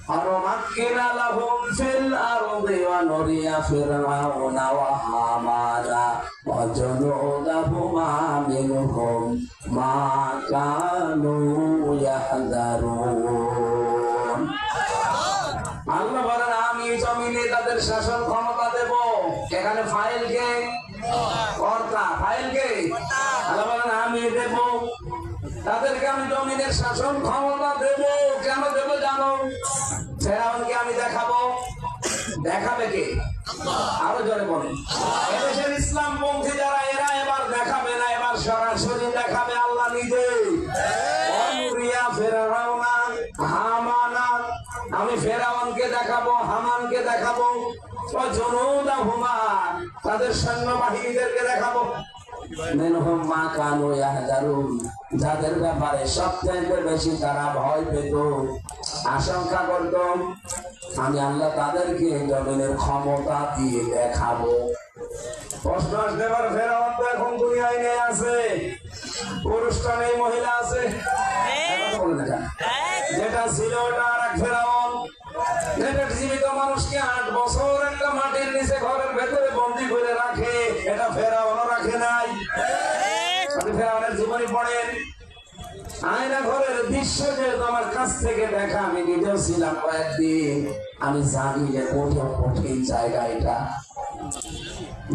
ونمكن لهم في الأرض ونري فرعون وهامان وجنودهما منهم ما كانوا يحذرون। আল্লাহ বলেন আমি জমিনে তাদের শাসন ক্ষমতা দেব। এখানে ফাইল কে? কর্তা। ফাইল কে? আল্লাহ বলেন আমি দেব তাদেরকে, আমি জমিনের শাসন ক্ষমতা দেব। কেন দেব জানো? ফেরাউনকে আমি দেখাবো। দেখাবে কে? আরো জোরে বলেন। এদেশের ইসলামপন্থী যারা এরা এবার দেখাবে না, এবার সরাসরি দেখাবে আল্লাহ নিজে। ফেরাউনা হামানা, আমি ফেরাউনকে দেখাবো, হামানকে দেখাবো, জুনুদাহুমা, তাদের সৈন্যবাহিনীদেরকে দেখাবো। মিনহুম মা কানু ইয়াহজারুন, যাদের ব্যাপারে সবথেকে বেশি তারা ভয় পেত, আশঙ্কা করত, আমি আল্লাহ তাদেরকে জমিনের ক্ষমতা দিয়ে দেখাবো। প্রশ্ন আসতে পারে ফেরাউন তো এখন দুনিয়ায় নেই, আছে পুরুষটা নেই, মহিলা আছে। যেটা ছিল ওটা আর এক ফেরাউন। যেটা জীবিত মানুষকে 8 বছর একটা মাটির নিচে ঘরের ভেতরে বন্দী করে রাখে, এটা ফেরাউনও রাখে নাই। ফেরাউনের জীবনী পড়েন, আয়না ঘরের দৃশ্য যেহেতু আমার কাছ থেকে দেখা, আমি নিজেও ছিলাম কয়েকদিন, আমি জানি যে কঠিন জায়গা এটা।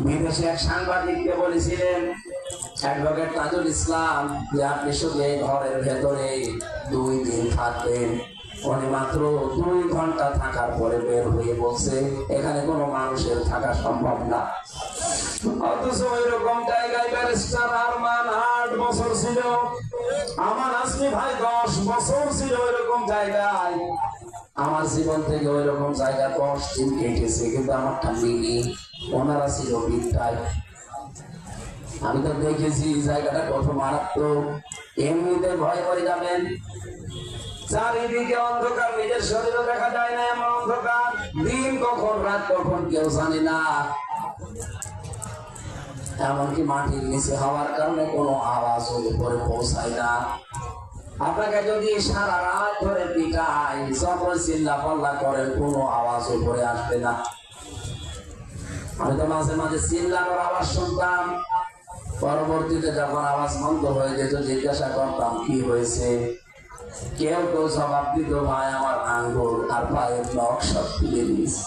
বিদেশে এক সাংবাদিককে বলেছিলেন অ্যাডভোকেট তাজুল ইসলাম যে আপনি শুধু এই ঘরের ভেতরে 2 দিন থাকবেন। উনি মাত্র 2 ঘন্টা থাকার পরে বের হয়ে বলছে এখানে কোনো মানুষের থাকা সম্ভব না। অথচ এরকম জায়গায় ব্যারিস্টার আরমান 8 বছর ছিল, আমার আসমি ভাই 10 বছর ছিল এরকম জায়গায়। আমার জীবন থেকে ওইরকম জায়গা 10 দিন কেটেছে, কিন্তু আমারটা মিনি, ওনারা ছিল বিদ্যায়। আমি তো দেখেছি জায়গাটা কত মারাত্মক। এমনিতে ভয় করে যাবেন, চারিদিকে অন্ধকার, নিজের শরীরে দেখা যায় না এমন অন্ধকার, দিন কখন রাত কখন কেউ জানে না। এমনকি মাটির নিচে হওয়ার কারণে কোনো আওয়াজ উপরে পৌঁছায় না। আপনাকে যদি সারা রাত ধরে পিটায়, যখন চিল্লা পাল্লা করে, কোনো আওয়াজ উপরে আসবে না। আমি তো মাঝে মাঝে চিল্লানোর আওয়াজ শুনতাম, পরবর্তীতে যখন আওয়াজ বন্ধ হয়ে যেত জিজ্ঞাসা করতাম কি হয়েছে। কেউ কেউ জবাব দিত ভাই আমার আঙ্গুল আর পায়ের নখ সব তুলে দিয়েছে।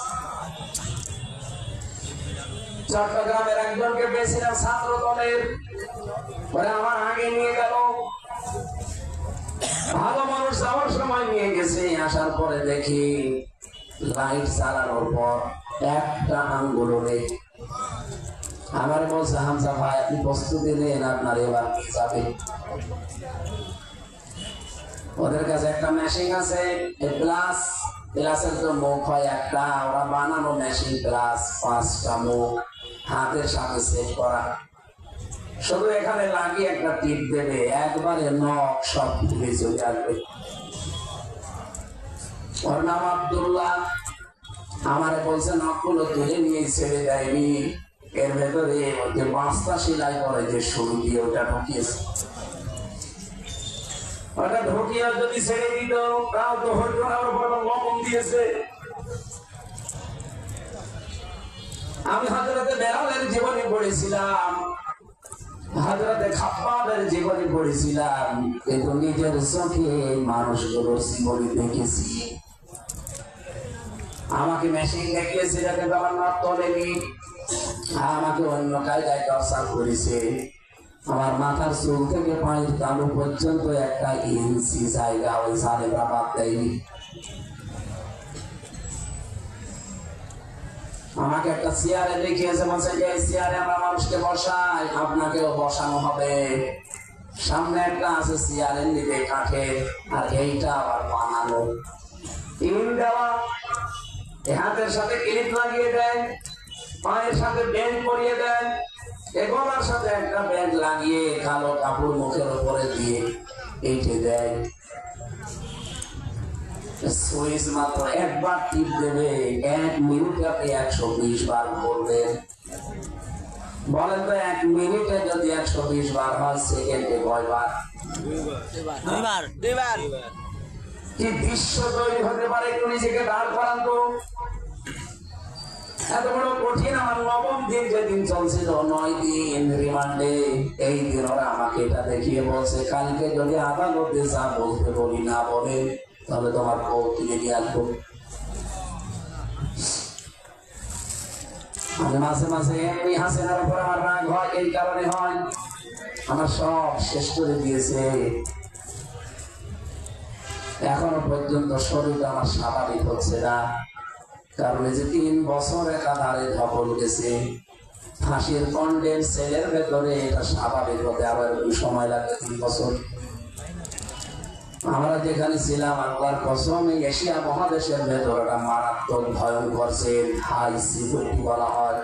চট্টগ্রামের একজনকে পেয়েছিলাম ছাত্র দলের, পরে আমার আগে নিয়ে গেল, ভালো মানুষ যাওয়ার সময় নিয়ে গেছে, আসার পরে দেখি লাইট চালানোর পর একটা আঙ্গুলও নেই। আমার বলছে হামজা ভাই আপনি প্রস্তুতি নেন, আপনার এবার কি যাবে। ওদের কাছে একটা মেশিন আছে, গ্লাসের তো মুখ হয় একটা, ওরা বানানো মেশিন, গ্লাস 5টা মুখ হাতের সাথে সেট করা, শুধু এখানে লাগিয়ে একটা টিপ দেবে, একবারে নখ সব তুলে চলে আসবে। ওর নাম আব্দুল্লাহ। আমারে বলছে নখগুলো তুলে নিয়ে ছেড়ে দেয়নি, এর ভেতরে যে বাঁশটা সেলাই করে যে শুরু দিয়ে ওটা ঢুকিয়েছে, ওটা ঢুকিয়ে যদি ছেড়ে দিত তাও তো হইতো না, ওর বড় লবণ দিয়েছে। আমি হযরতে বেলালের জীবনে পড়েছিলাম, হযরতে খাব্বাবের জীবনে পড়েছিলাম, কিন্তু নিজের চোখে মানুষগুলোর জীবনে দেখেছি। আমাকে মেশিন দেখিয়েছে যাতে আমার নাক তোলেনি, আমাকে অন্য কায়দায় টর্চার করেছে। আমার মাথার চুল থেকে পায়ের তালু পর্যন্ত একটা ইঞ্চি জায়গা ওই জালেমরা বাদ দেয়নি। আমাকে একটা চেয়ারে দেখিয়েছে, বলছে যে এই চেয়ারে আমরা মানুষকে বসাই, আপনাকেও বসানো হবে। সামনে একটা আছে চেয়ারের নিচে কাঠের, আর এইটা আবার বানানো, টিন দেওয়া, হাতের সাথে ক্লিপ লাগিয়ে দেয়, পায়ের সাথে ব্যান্ড পরিয়ে দেয়, গলার সাথে একটা ব্যান্ড লাগিয়ে কালো কাপড় মুখের উপরে দিয়ে এইটে দেয়। সুইচ মাত্র একবার টিপ দেবে, 1 মিনিটে আপনি 120 বার করবেন। বলেন তো 1 মিনিটে যদি 120 বার হয়, সেকেন্ডে কয়বার? 2 বার। কি দৃশ্য তৈরি হতে পারে, একটু নিজেকে দাঁড় করান তো। এত বড় কঠিন, আমার 9ম দিন যেদিন চলছিল, 9 দিন রিমান্ডে, এই দিন ওরা আমাকে এটা দেখিয়ে বলছে, কালকে যদি আদালতে যা বলতে বলি না বলে, তাহলে তোমার বউ তুলে নিয়ে আসবো। আমি মাঝে মাঝে এমনি হাসিনার উপর আমার রাগ হয়, এই কারণে হয়, আমার সব শেষ করে দিয়েছে। এখনো পর্যন্ত শরীরটা আমার স্বাভাবিক হচ্ছে না, কারণ এই যে 3 বছর একাধারে ধকল গেছে, ফাঁসির কন্ডেম সেলের ভেতরে এটা স্বাভাবিক হতে আবার সময় লাগবে 3 বছর। আমরা যেখানে ছিলাম, আল্লাহর কসম, এই এশিয়া মহাদেশের ভেতর একটা মারাত্মক ভয়ঙ্কর সেল, হাই সিকিউরিটি বলা হয়।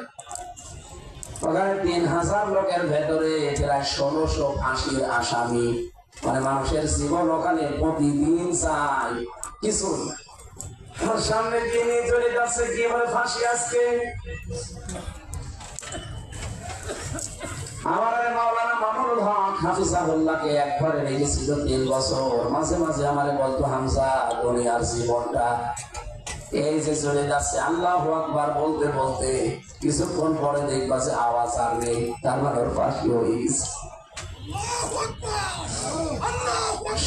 ওখানে 3000 লোকের ভেতরে প্রায় 1600 ফাঁসির আসামি, মানে মানুষের জীবন ওখানে প্রতিদিন চাই কিছু। আমার সামনে দিয়ে নিয়ে চলে যাচ্ছে, কি বলে ফাঁসি আজকে। আমার মাওলানা মামুনুল হক হাফিজাহুল্লাহকে একবারে রেখেছিল 3 বছর। মাঝে মাঝে আমারে বলতো, হামজা দুনিয়ার জীবনটা এই যে চলে যাচ্ছে, আল্লাহু আকবার বলতে বলতে কিছুক্ষণ পরে দেখবা যে আওয়াজ আর নেই, তার মানে ওর ফাঁসি হয়ে গেছে।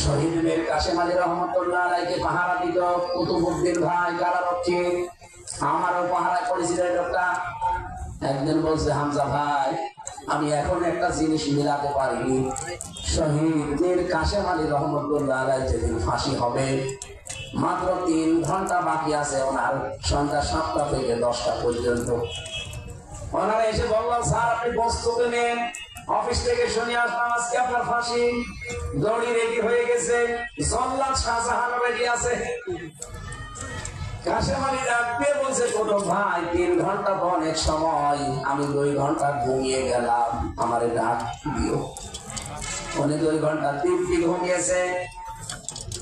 শহীদ মীর কাসেম আলী রহমতুল্লাহ আলাইকে পাহারা দিত কুতুবউদ্দিন ভাই কারারক্ষী, আমারও পাহারা করেছিল লোকটা। একদিন বলছে, হামজা ভাই, আমি এখন একটা জিনিস মিলাতে পারিনি, শহীদ মীর কাসেম আলী রহমতুল্লাহ আলাই যেদিন ফাঁসি হবে, মাত্র 3 ঘন্টা বাকি আছে ওনার, সন্ধ্যা 7টা থেকে 10টা পর্যন্ত। ওনারা এসে বললাম, স্যার আপনি প্রস্তুতি নেন, অফিস থেকে শুনে আসলাম আজকে আপনার ফাঁসি, দড়ি রেডি হয়ে গেছে, জল্লাদ শাহজাহান রেডি আছে। কাসেম আলী ডাক দিয়ে বলছে, ছোট ভাই 3 ঘন্টা তো অনেক সময়, আমি 2 ঘন্টা ঘুমিয়ে গেলাম, আমারে ডাক দিও। উনি 2 ঘন্টা দিব্যি ঘুমিয়েছে,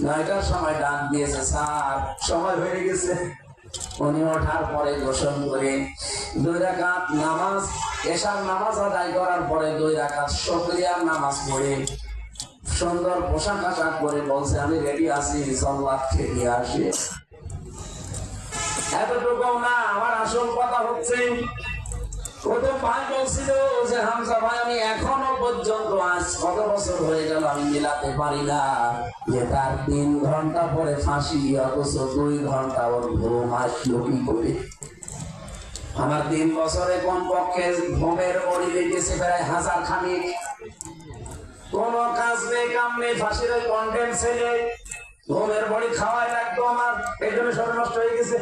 9টার সময় ডাক দিয়েছে, স্যার সময় হয়ে গেছে। উনি ওঠার পরে গোসল করে 2 রাকাত নামাজ, এশার নামাজ আদায় করার পরে 2 রাকাত শুকরিয়ার নামাজ পড়ে সুন্দর পোশাক আশাক করে বলছে, আমি রেডি আছি, জল্লাদকে নিয়ে আসি। এতটুকু না, আমার আসল কথা হচ্ছে, প্রথম ভাই বলছিল যে, হামজা ভাই আমি এখনো পর্যন্ত, আজ কত বছর হয়ে গেল, আমি মিলাতে পারি না যে তার 3 ঘন্টা পরে ফাঁসি, অথচ 2 ঘন্টা ওর ঘুম আসলো কি করে। আমার 3 বছরে কমপক্ষে ঘুমের বড়ি লেগেছে প্রায় 1000 খানিক। কোন কাজ নেই, কাম নেই, ফাঁসির ওই কন্ডেম ছেলে ঘুমের বড়ি খাওয়াই লাগতো আমার, এই জন্য সব নষ্ট হয়ে গেছে।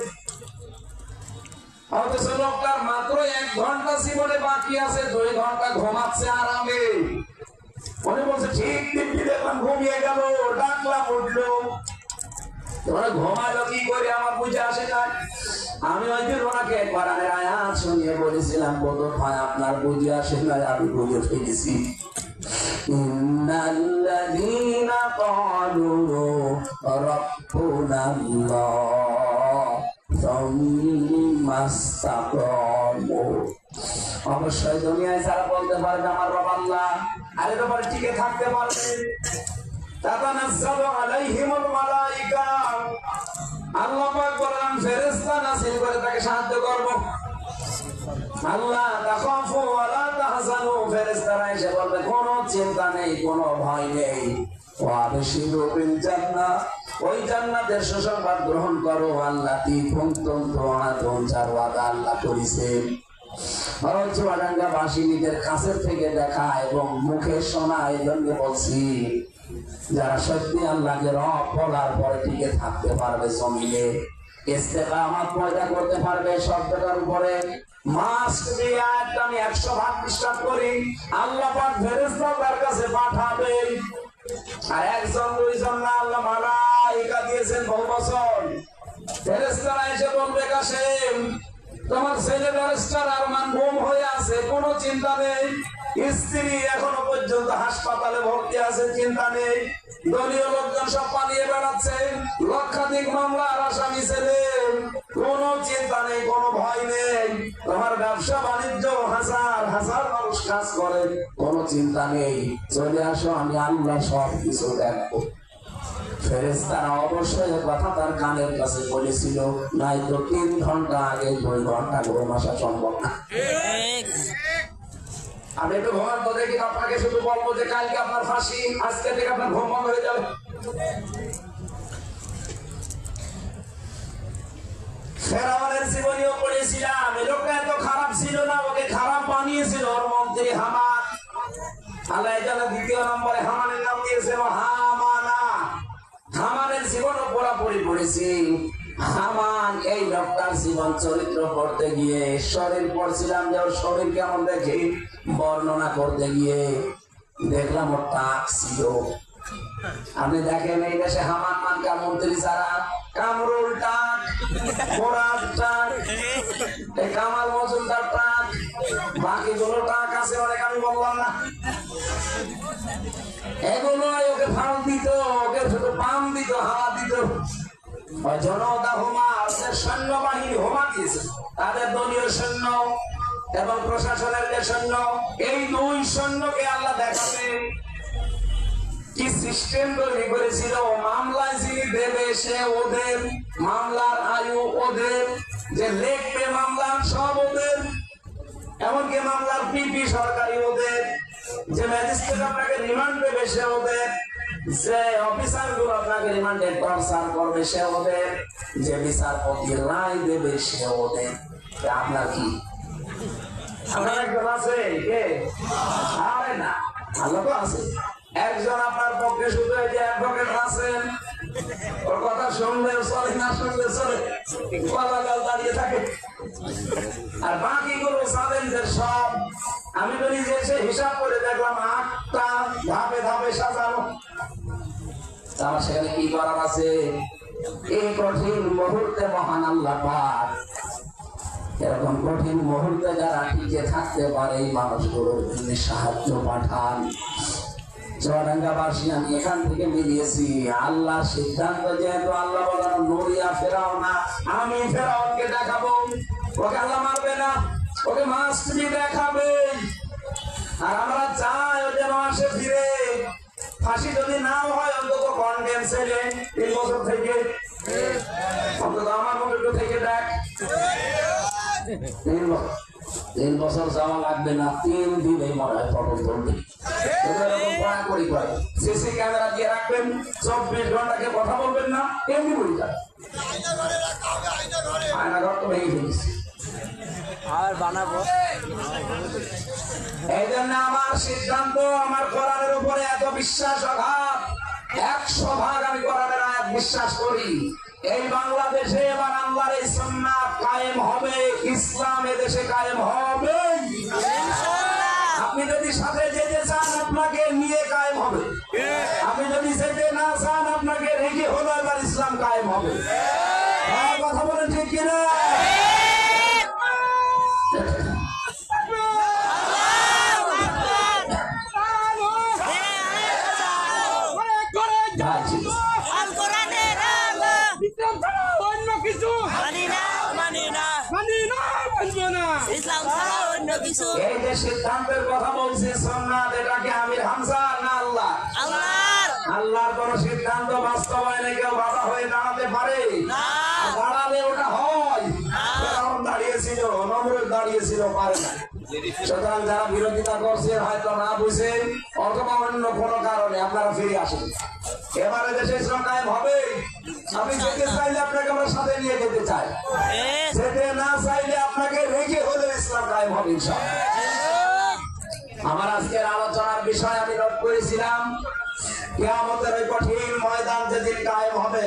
অথচ লোকটার মাত্র 1 ঘন্টা জীবনে বাকি আছে, 2 ঘন্টা ঘুমাচ্ছে আরামে। উনি বলছে, ঠিক দিব্যি দেখলাম ঘুমিয়ে গেল, ডাকলাম উঠলো, তোমরা ঘুমালো কি করে আমার বুঝে আসে না। আমি ওই দিন ওনাকে কোরআনের আয়াত শুনিয়ে বলেছিলাম, কত ভাই আপনার বুঝে আসে না, আমি বুঝে ফেলেছি। ইন্নাল্লাযীনা ক্বালু রাব্বুনাল্লাহ অবশ্যই দুনিয়ায় যারা বলতে পারবে আমার রব আল্লাহ, আর এর উপরে টিকে থাকতে পারবে, তাতানাজ্জালু আলাইহিমুল মালাইকা, আল্লাহ পাক বলেন ফেরেশতা নাযিল করে তাকে সাহায্য করব। আল্লাহ তাখাফু ওয়া লা তাহজানু, ফেরেশতারা এসে বলবে কোনো চিন্তা নেই, কোনো ভয় নেই। ওয়া আবশিরু বিল জান্নাহ, ওই জান্নাতের সুসংবাদ গ্রহণ করো। আল্লাতী কুনতুম তুআদুন, যার ওয়াদা আল্লাহ করেছেন। চুয়াডাঙ্গা বাসিনীদের কাছের থেকে দেখা এবং মুখে শোনা, এই জন্য বলছি যারা সত্যি আল্লাহকে রব বলার পরে টিকে থাকতে পারবে, জমিনে ইস্তেকামত পয়দা করতে পারবে শব্দটার উপরে, মাস্ট বি আয়াতটা আমি 100 ভাগ বিশ্বাস করি। আল্লাহ পাক ফেরেশতা তার কাছে পাঠাবেন, আর একজন দুইজন না, আল্লাহ মালাইকা দিয়েছেন বহু বছর। ফেরেশতারা এসে বলবে কাসেম তোমার ছেলে ব্যারিস্টার আরমান গুম হয়ে আছে, কোনো চিন্তা নেই। স্ত্রী এখনো পর্যন্ত হাসপাতালে ভর্তি আছে, চিন্তা নেই। দলীয় লোকজন সব পালিয়ে বেড়াচ্ছে, লক্ষাধিক মামলার আসামি ছেলে, কোনো চিন্তা নেই, কোনো ভয় নেই। তোমার ব্যবসা বাণিজ্য হাজার হাজার মানুষ কাজ করে, কোনো চিন্তা নেই। চলে আসো, আমি আল্লাহ সব কিছু দেখবো। ফেরেশতারা অবশ্যই কথা তার কানের কাছে বলেছিল, নাই তো 3 ঘন্টা আগে 2 ঘন্টা ঘুম আসা সম্ভব না। আমি একটু ঘুমান তো দেখি, আপনাকে শুধু বলবো যে কালকে আপনার ফাঁসি, আজকে থেকে আপনার ঘুম বন্ধ হয়ে যাবে। ফেরাউনের জীবনীও পড়েছিলাম, এই লোকটা এত খারাপ ছিল না, ওকে খারাপ বানিয়েছিল ওর মন্ত্রী হামান। আল্লাহ জানে 2 নম্বরে হামানের নাম দিয়েছিল হামানা। হামানের জীবন পুরোপুরি পড়েছি। হামান এই লোকটার জীবন চরিত্র পড়তে গিয়ে, শরীর পড়ছিলাম যে ওর শরীর কেমন দেখি বর্ণনা করতে গিয়ে দেখলাম ওর টাক ছিল। আপনি দেখেন এই দেশে হামান মানকা মন্ত্রী যারা, কামরুল টাক, মোরাদ টাক, এই কামাল মজুমদার টাক, বাকিগুলো টাক আছে অনেক, আমি বললাম না। এগুলো ওকে ফাল দিত, ওকে শুধু পাম দিত, হাওয়া দিত। জনতা হোমা, সৈন্যবাহিনী হোমা দিয়েছে, তাদের দলীয় সৈন্য এবং প্রশাসনের যে সৈন্য, এই 2 সৈন্যকে আল্লাহ দেখাবে কি সিস্টেম তৈরি করেছিল। মামলায় যিনি দেবে সে ওদের, মামলার আয়ু ওদের, যে লিখবে মামলার সব ওদের, এমনকি মামলার পিপি সরকারি ওদের, যে ম্যাজিস্ট্রেট আপনাকে রিমান্ড দেবে সে ওদের, যে অফিসার গুলো আপনাকে রিমান্ডে টর্চার করবে সে ওদের, যে বিচারপতি রায় দেবে সে ওদের। আপনার কি আপনার একজন আছে কে? আরে না, আল্লাহ তো আছে। একজন আপনার পক্ষে শুধু এই যে অ্যাডভোকেট আছেন, ওর কথা শুনলেও চলে, না শুনলে চলে, কলাগাল দাঁড়িয়ে থাকে। আর বাকিগুলো সালেনদের সব, আমি তো নিজে এসে হিসাব করে দেখলাম 8টা ধাপে ধাপে সাজানো। তার সেখানে কি করার আছে? এই কঠিন মুহূর্তে মহান আল্লাহ পাক এরকম কঠিন মুহূর্তে যারা টিকে থাকতে পারে এই মানুষগুলোর জন্য সাহায্য পাঠান। চুয়াডাঙ্গাবাসী আমি এখান থেকে মিলিয়েছি, আল্লাহ সিদ্ধান্ত যেহেতু আল্লাহ বলেন নড়িয়া ফেরাও না, আমি ফেরাউনকে দেখাবো। ওকে আল্লাহ মারবে না, ওকে মাস্টারি দেখাবে। আর আমরা চাই ও যেন আসে ফিরে। ফাঁসি যদি নাও হয় অন্তত কন্ডেম ছেলে 3 বছর থেকে, অন্তত আমার মতো থেকে দেখ। 3 বছর যাওয়া লাগবে না, 3 দিনে মনে হয় ফটো তুলবে। সিসি ক্যামেরা দিয়ে রাখবেন, 24 ঘন্টাকে কথা বলবেন না, এমনি বলি যান। আয়নাঘর তো ভেঙে ফেলেছি, আর বানাবো। এই জন্য আমার সিদ্ধান্ত, আমার কোরআনের উপরে এত বিশ্বাস অগাধ, 100 ভাগ আমি কোরআনের আয়াত বিশ্বাস করি। এই বাংলাদেশে এবার আল্লাহর এই সুন্নাত কায়েম হবে, ইসলাম এদেশে কায়েম হবে। আপনি যদি সাথে যেতে চান আপনাকে নিয়ে কায়েম হবে, আপনি যদি যেতে না চান আপনাকে রেখে হলো এবার ইসলাম কায়েম হবে। কথা বলেন ঠিক কিনা? অন্য কিছু ইসলাম ছাড়া অন্য কিছু এই যে সিদ্ধান্তের কথা বলছি সুন্নাত, এটা কি আমির হামজা না আল্লাহ? আল্লাহর আল্লাহর কোন সিদ্ধান্ত বাস্তবায়নে কেউ বাধা হয়ে দাঁড়াতে পারে না। দাঁড়ালে ওটা হয়। ফেরাউন দাঁড়িয়েছিল, নমরুদ দাঁড়িয়েছিল, পারে না। সুতরাং যারা বিরোধিতা করছে হয়তো না বুঝে অথবা অন্য কোনো কারণে আপনারা ফিরে আসেন। এবারে দেশে ইসলাম কায়েম হবে। আমি যেতে চাইলে আপনাকে আমরা সাথে নিয়ে যেতে চাই, যেতে না চাইলে আপনাকে রেখে হলে ইসলাম কায়েম হবে ইনশাআল্লাহ। আমার আজকের আলোচনার বিষয় আমি নোট করেছিলাম, কিয়ামতের ওই কঠিন ময়দান যেদিন কায়েম হবে,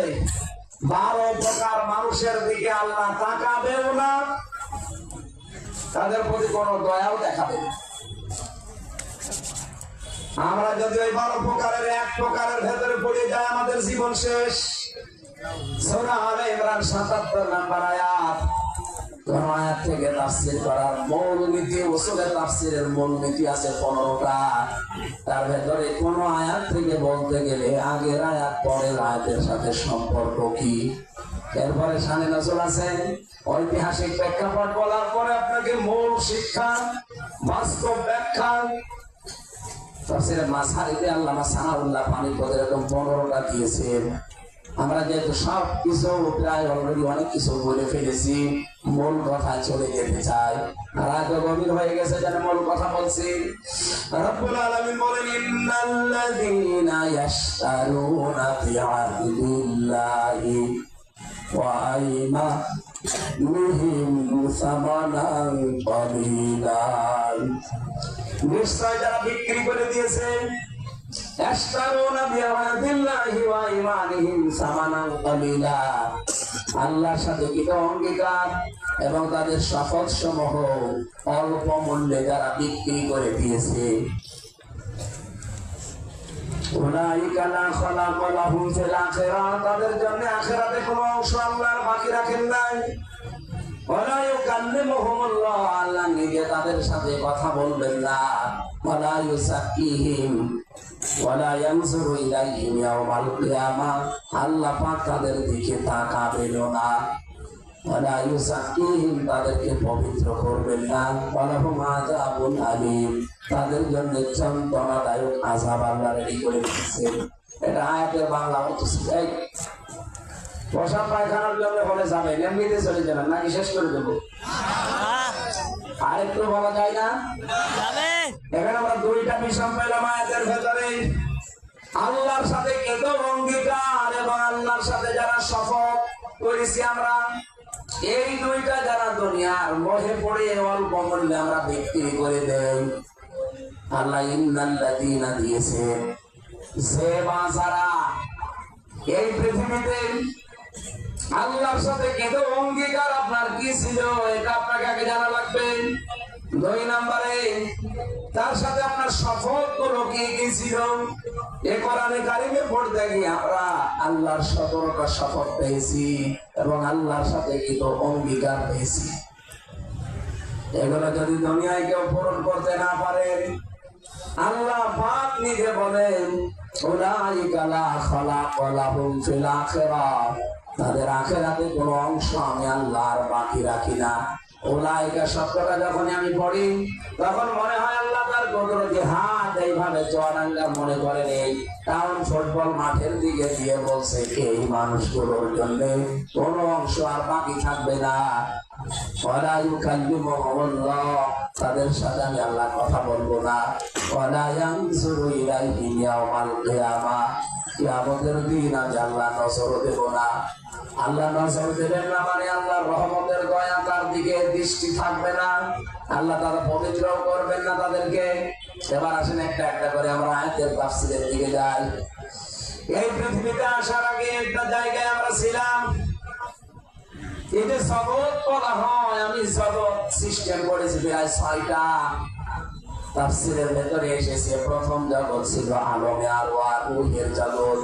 12 প্রকার মানুষের দিকে আল্লাহ তাকাবেও না, তাদের প্রতি কোনো দয়াও দেখাবে না। আমরা যদি ওই 12 প্রকারের এক প্রকারের ভেতরে পড়ে যায়, আমাদের জীবন শেষ। সূরা আলে ইমরান 77 নম্বর আয়াত। কোন আয়াত থেকে তাফসীর করার মূল নীতি, উসুলে তাফসীরের মূল নীতি আছে 15টা। তার ভেতরে কোন আয়াত থেকে বলতে গেলে আগের আয়াত পরের আয়াতের সাথে সম্পর্ক কি, এরপরে শানে নজর আছে, ঐতিহাসিক প্রেক্ষাপট বলার পরে আপনাকে মূল শিক্ষা, বাস্তব ব্যাখ্যা। তাফসীরে মাসারিতে আল্লামা সানাউল্লাহ পানিপথ এরকম 15টা দিয়েছেন। আমরা যেহেতু সব কিছু প্রায় অলরেডি অনেক কিছু বলে ফেলেছি, মূল কথা চলে যেতে চাই। আর আগে গভীর হয়ে গেছে যেন মূল কথা বলছি। রব্বুল আলামিন বলেন, ইন্নাল্লাযীনা ইয়াশতারুনা বিআহদিল্লাহি ওয়া আইমানিহিম সামানান ক্বালীলা। নিশ্চয় যারা বিক্রি করে দিয়েছে, আল্লাহর সাথে কৃত অঙ্গীকার এবং তাদের শপথ সমূহ অল্প মূল্যে যারা বিক্রি করে দিয়েছে, তাদের জন্য আখিরাতে কোনো অংশ আল্লাহর বাকি রাখেন নাই। আল্লাহ নিজে তাদের সাথে কথা বলবেন না। আল্লাহ পাক তাদের দিকে তাকাবেন না। তাদেরকে পবিত্র করবেন না। তাদের জন্য যন্ত্রণাদায়ক আযাব আল্লাহ রেডি করে দিয়েছেন। এটা আয়াতের বাংলা অর্থ। প্রসাদ পায়খানার জন্য বলে যাবেন, এমনিতে চলে যাবেন নাকি শেষ করে দেবো? আরেকটু বলা যায় না? এখানে আমরা 2টা বিষয় পেলাম আয়াতের ভেতরে। আল্লাহর সাথে কৃত অঙ্গীকার এবং আল্লাহর সাথে যারা শপথ করেছি আমরা, এই 2টা যারা দুনিয়ার মোহে পড়ে অল্প মূল্যে আমরা বিক্রি করে দেই, আল্লাহ ইন্নাল্লাযীনা দিয়েছে, যে বাঁচারা এই পৃথিবীতে আল্লাহর সাথে কৃত অঙ্গীকার আপনার কি ছিল, এটা আপনাকে আগে জানা লাগবে। 2 নম্বরে তার সাথে আপনার শপথ গুলো কি কি ছিল। এ কোরআনে কারিমে পড়তে গিয়ে আমরা আল্লাহর 17টা শপথ পেয়েছি এবং আল্লাহর সাথে কৃত অঙ্গীকার পেয়েছি। এগুলো যদি দুনিয়ায় কেউ পূরণ করতে না পারেন, আল্লাহ পাক নিজে বলেন, উলাইকা লা খালাকা লাহুম ফিল আখিরাহ, তাদের আখিরাতে কোনো অংশ আমি আল্লাহর বাকি রাখি না। উলাইকা শব্দটা যখন আমি পড়ি তখন মনে হয় আল্লাহ তার কুদরতি হাত এইভাবে চড়াঙ্গা মনে করে নেই, কারণ ফুটবল মাঠের দিকে দিয়ে বলছে এই মানুষগুলোর জন্য কোনো অংশ আর বাকি থাকবে না। ওয়ালা ইউকাল্লিমুহুমুল্লাহ, তাদের সাথে আমি আল্লাহ কথা বলবো না। ওয়ালা ইয়ানজুরু ইলাইহিম ইয়াওমাল কিয়ামাহ, কিয়ামতের দিন আমি আল্লাহ নজর দেব না। আল্লাহ নজর দেবেন না মানে আল্লাহর রহমতের দয়া তার দিকে দৃষ্টি থাকবে না, আল্লাহ তারা পবিত্র করবেন না তাদেরকে। এবার আসেন একটা একটা করে আমরা আয়াতের তাফসীরের দিকে যাই। এই পৃথিবীতে আসার আগে একটা জায়গায় আমরা ছিলাম, এটা জগৎ বলা হয়। আমি জগৎ সিস্টেম করেছি প্রায় 6টা। তাফসীরের ভেতরে এসেছে প্রথম জগৎ ছিল আলমে আরওয়াহ, রূহের জগৎ।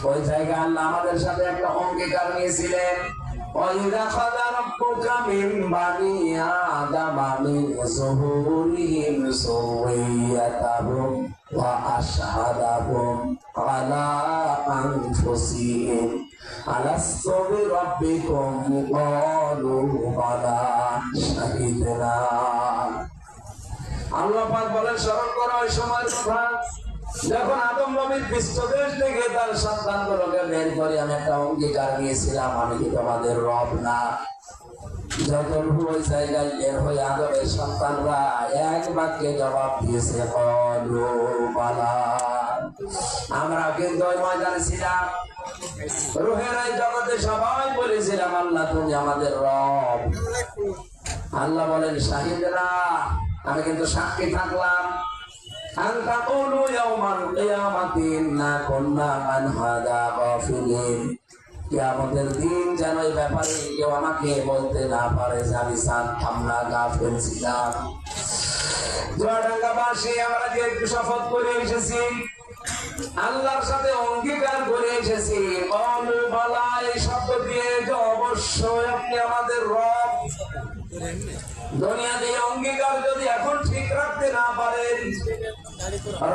ওই জায়গায় আল্লাহ আমাদের সাথে একটা অঙ্গীকার নিয়েছিলেন, ওয়াইযা খাযা রাব্বুকা মিন বানি আদামা মিন যুহুরিহিম যুররিয়াতাহুম ওয়া আশহাদাহুম আলা আনফুসিহিম আলাস্তু বিরাব্বিকুম ক্বালু বালা শাহিদনা। আল্লাহ পাক বলেন স্মরণ করো ওই সময়ের কথা যখন আদম নবীর পৃষ্ঠদেশ থেকে তার সন্তানগুলোকে বের করে আমি একটা অঙ্গীকার নিয়েছিলাম, আমি কি তোমাদের রব না? যখন ওই জায়গায় বের হয়ে আদমের সন্তানরা এক বাক্যে জবাব দিয়েছে কলু বালা। আমরা কিন্তু ওই ময়দানে ছিলাম, রুহের এই জগতে সবাই বলেছিলাম আল্লাহ তুমি আমাদের রব। আল্লাহ বলেন শাহিদরা, আমি কিন্তু সাক্ষী থাকলাম। আনতা কুলু ইয়াউমাল কিয়ামাতি ইন্না কুন্না আন হাদা গাফিলিন। কিয়ামতের দিন যেন এই ব্যাপারে কেউ আমাকে বলতে না পারে যে আমি জানতাম না, গাফিল ছিলাম। চুয়াডাঙ্গাবাসী আমরা যে একটু শপথ করে এসেছি, আল্লাহর সাথে অঙ্গীকার করে এসেছি কলু বালা এই শব্দ দিয়ে যে অবশ্যই আপনি আমাদের রব। দুনিয়াতে অঙ্গীকার যদি এখন ঠিক রাখতে না পারেন,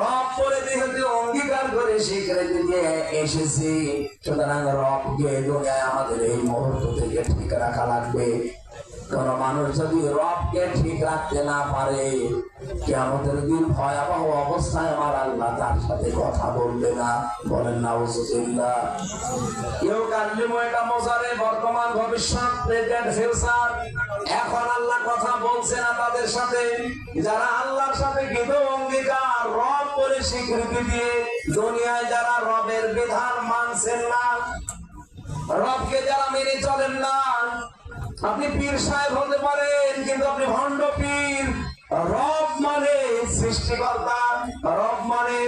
রব করে যেহেতু অঙ্গীকার করে স্বীকৃতি দিয়ে এসেছি, সুতরাং রবকে দুনিয়ায় আমাদের এই মুহূর্ত থেকে ঠিক রাখা লাগবে। কোন মানুষ যদি রবকে ঠিক রাখতে না পারে, কিয়ামতের দিন ভয়াবহ অবস্থায় আমার আল্লাহ তার সাথে কথা বলবে না। বলেন নাউজুবিল্লাহ। কেউ কাল্লিমু এটা মোজারে বর্তমান ভবিষ্যৎ প্রেজেন্ট ফিউচার, এখন আল্লাহ কথা বলছে না তাদের সাথে যারা আল্লাহর সাথে কৃত অঙ্গীকার রব করে স্বীকৃতি দিয়ে দুনিয়ায় যারা রবের বিধান মানছেন না, রবকে যারা মেনে চলেন না। আপনি পীর সাহেব হতে পারেন কিন্তু আপনি ভণ্ড পীর। রব মানে সৃষ্টিকর্তা, রব মানে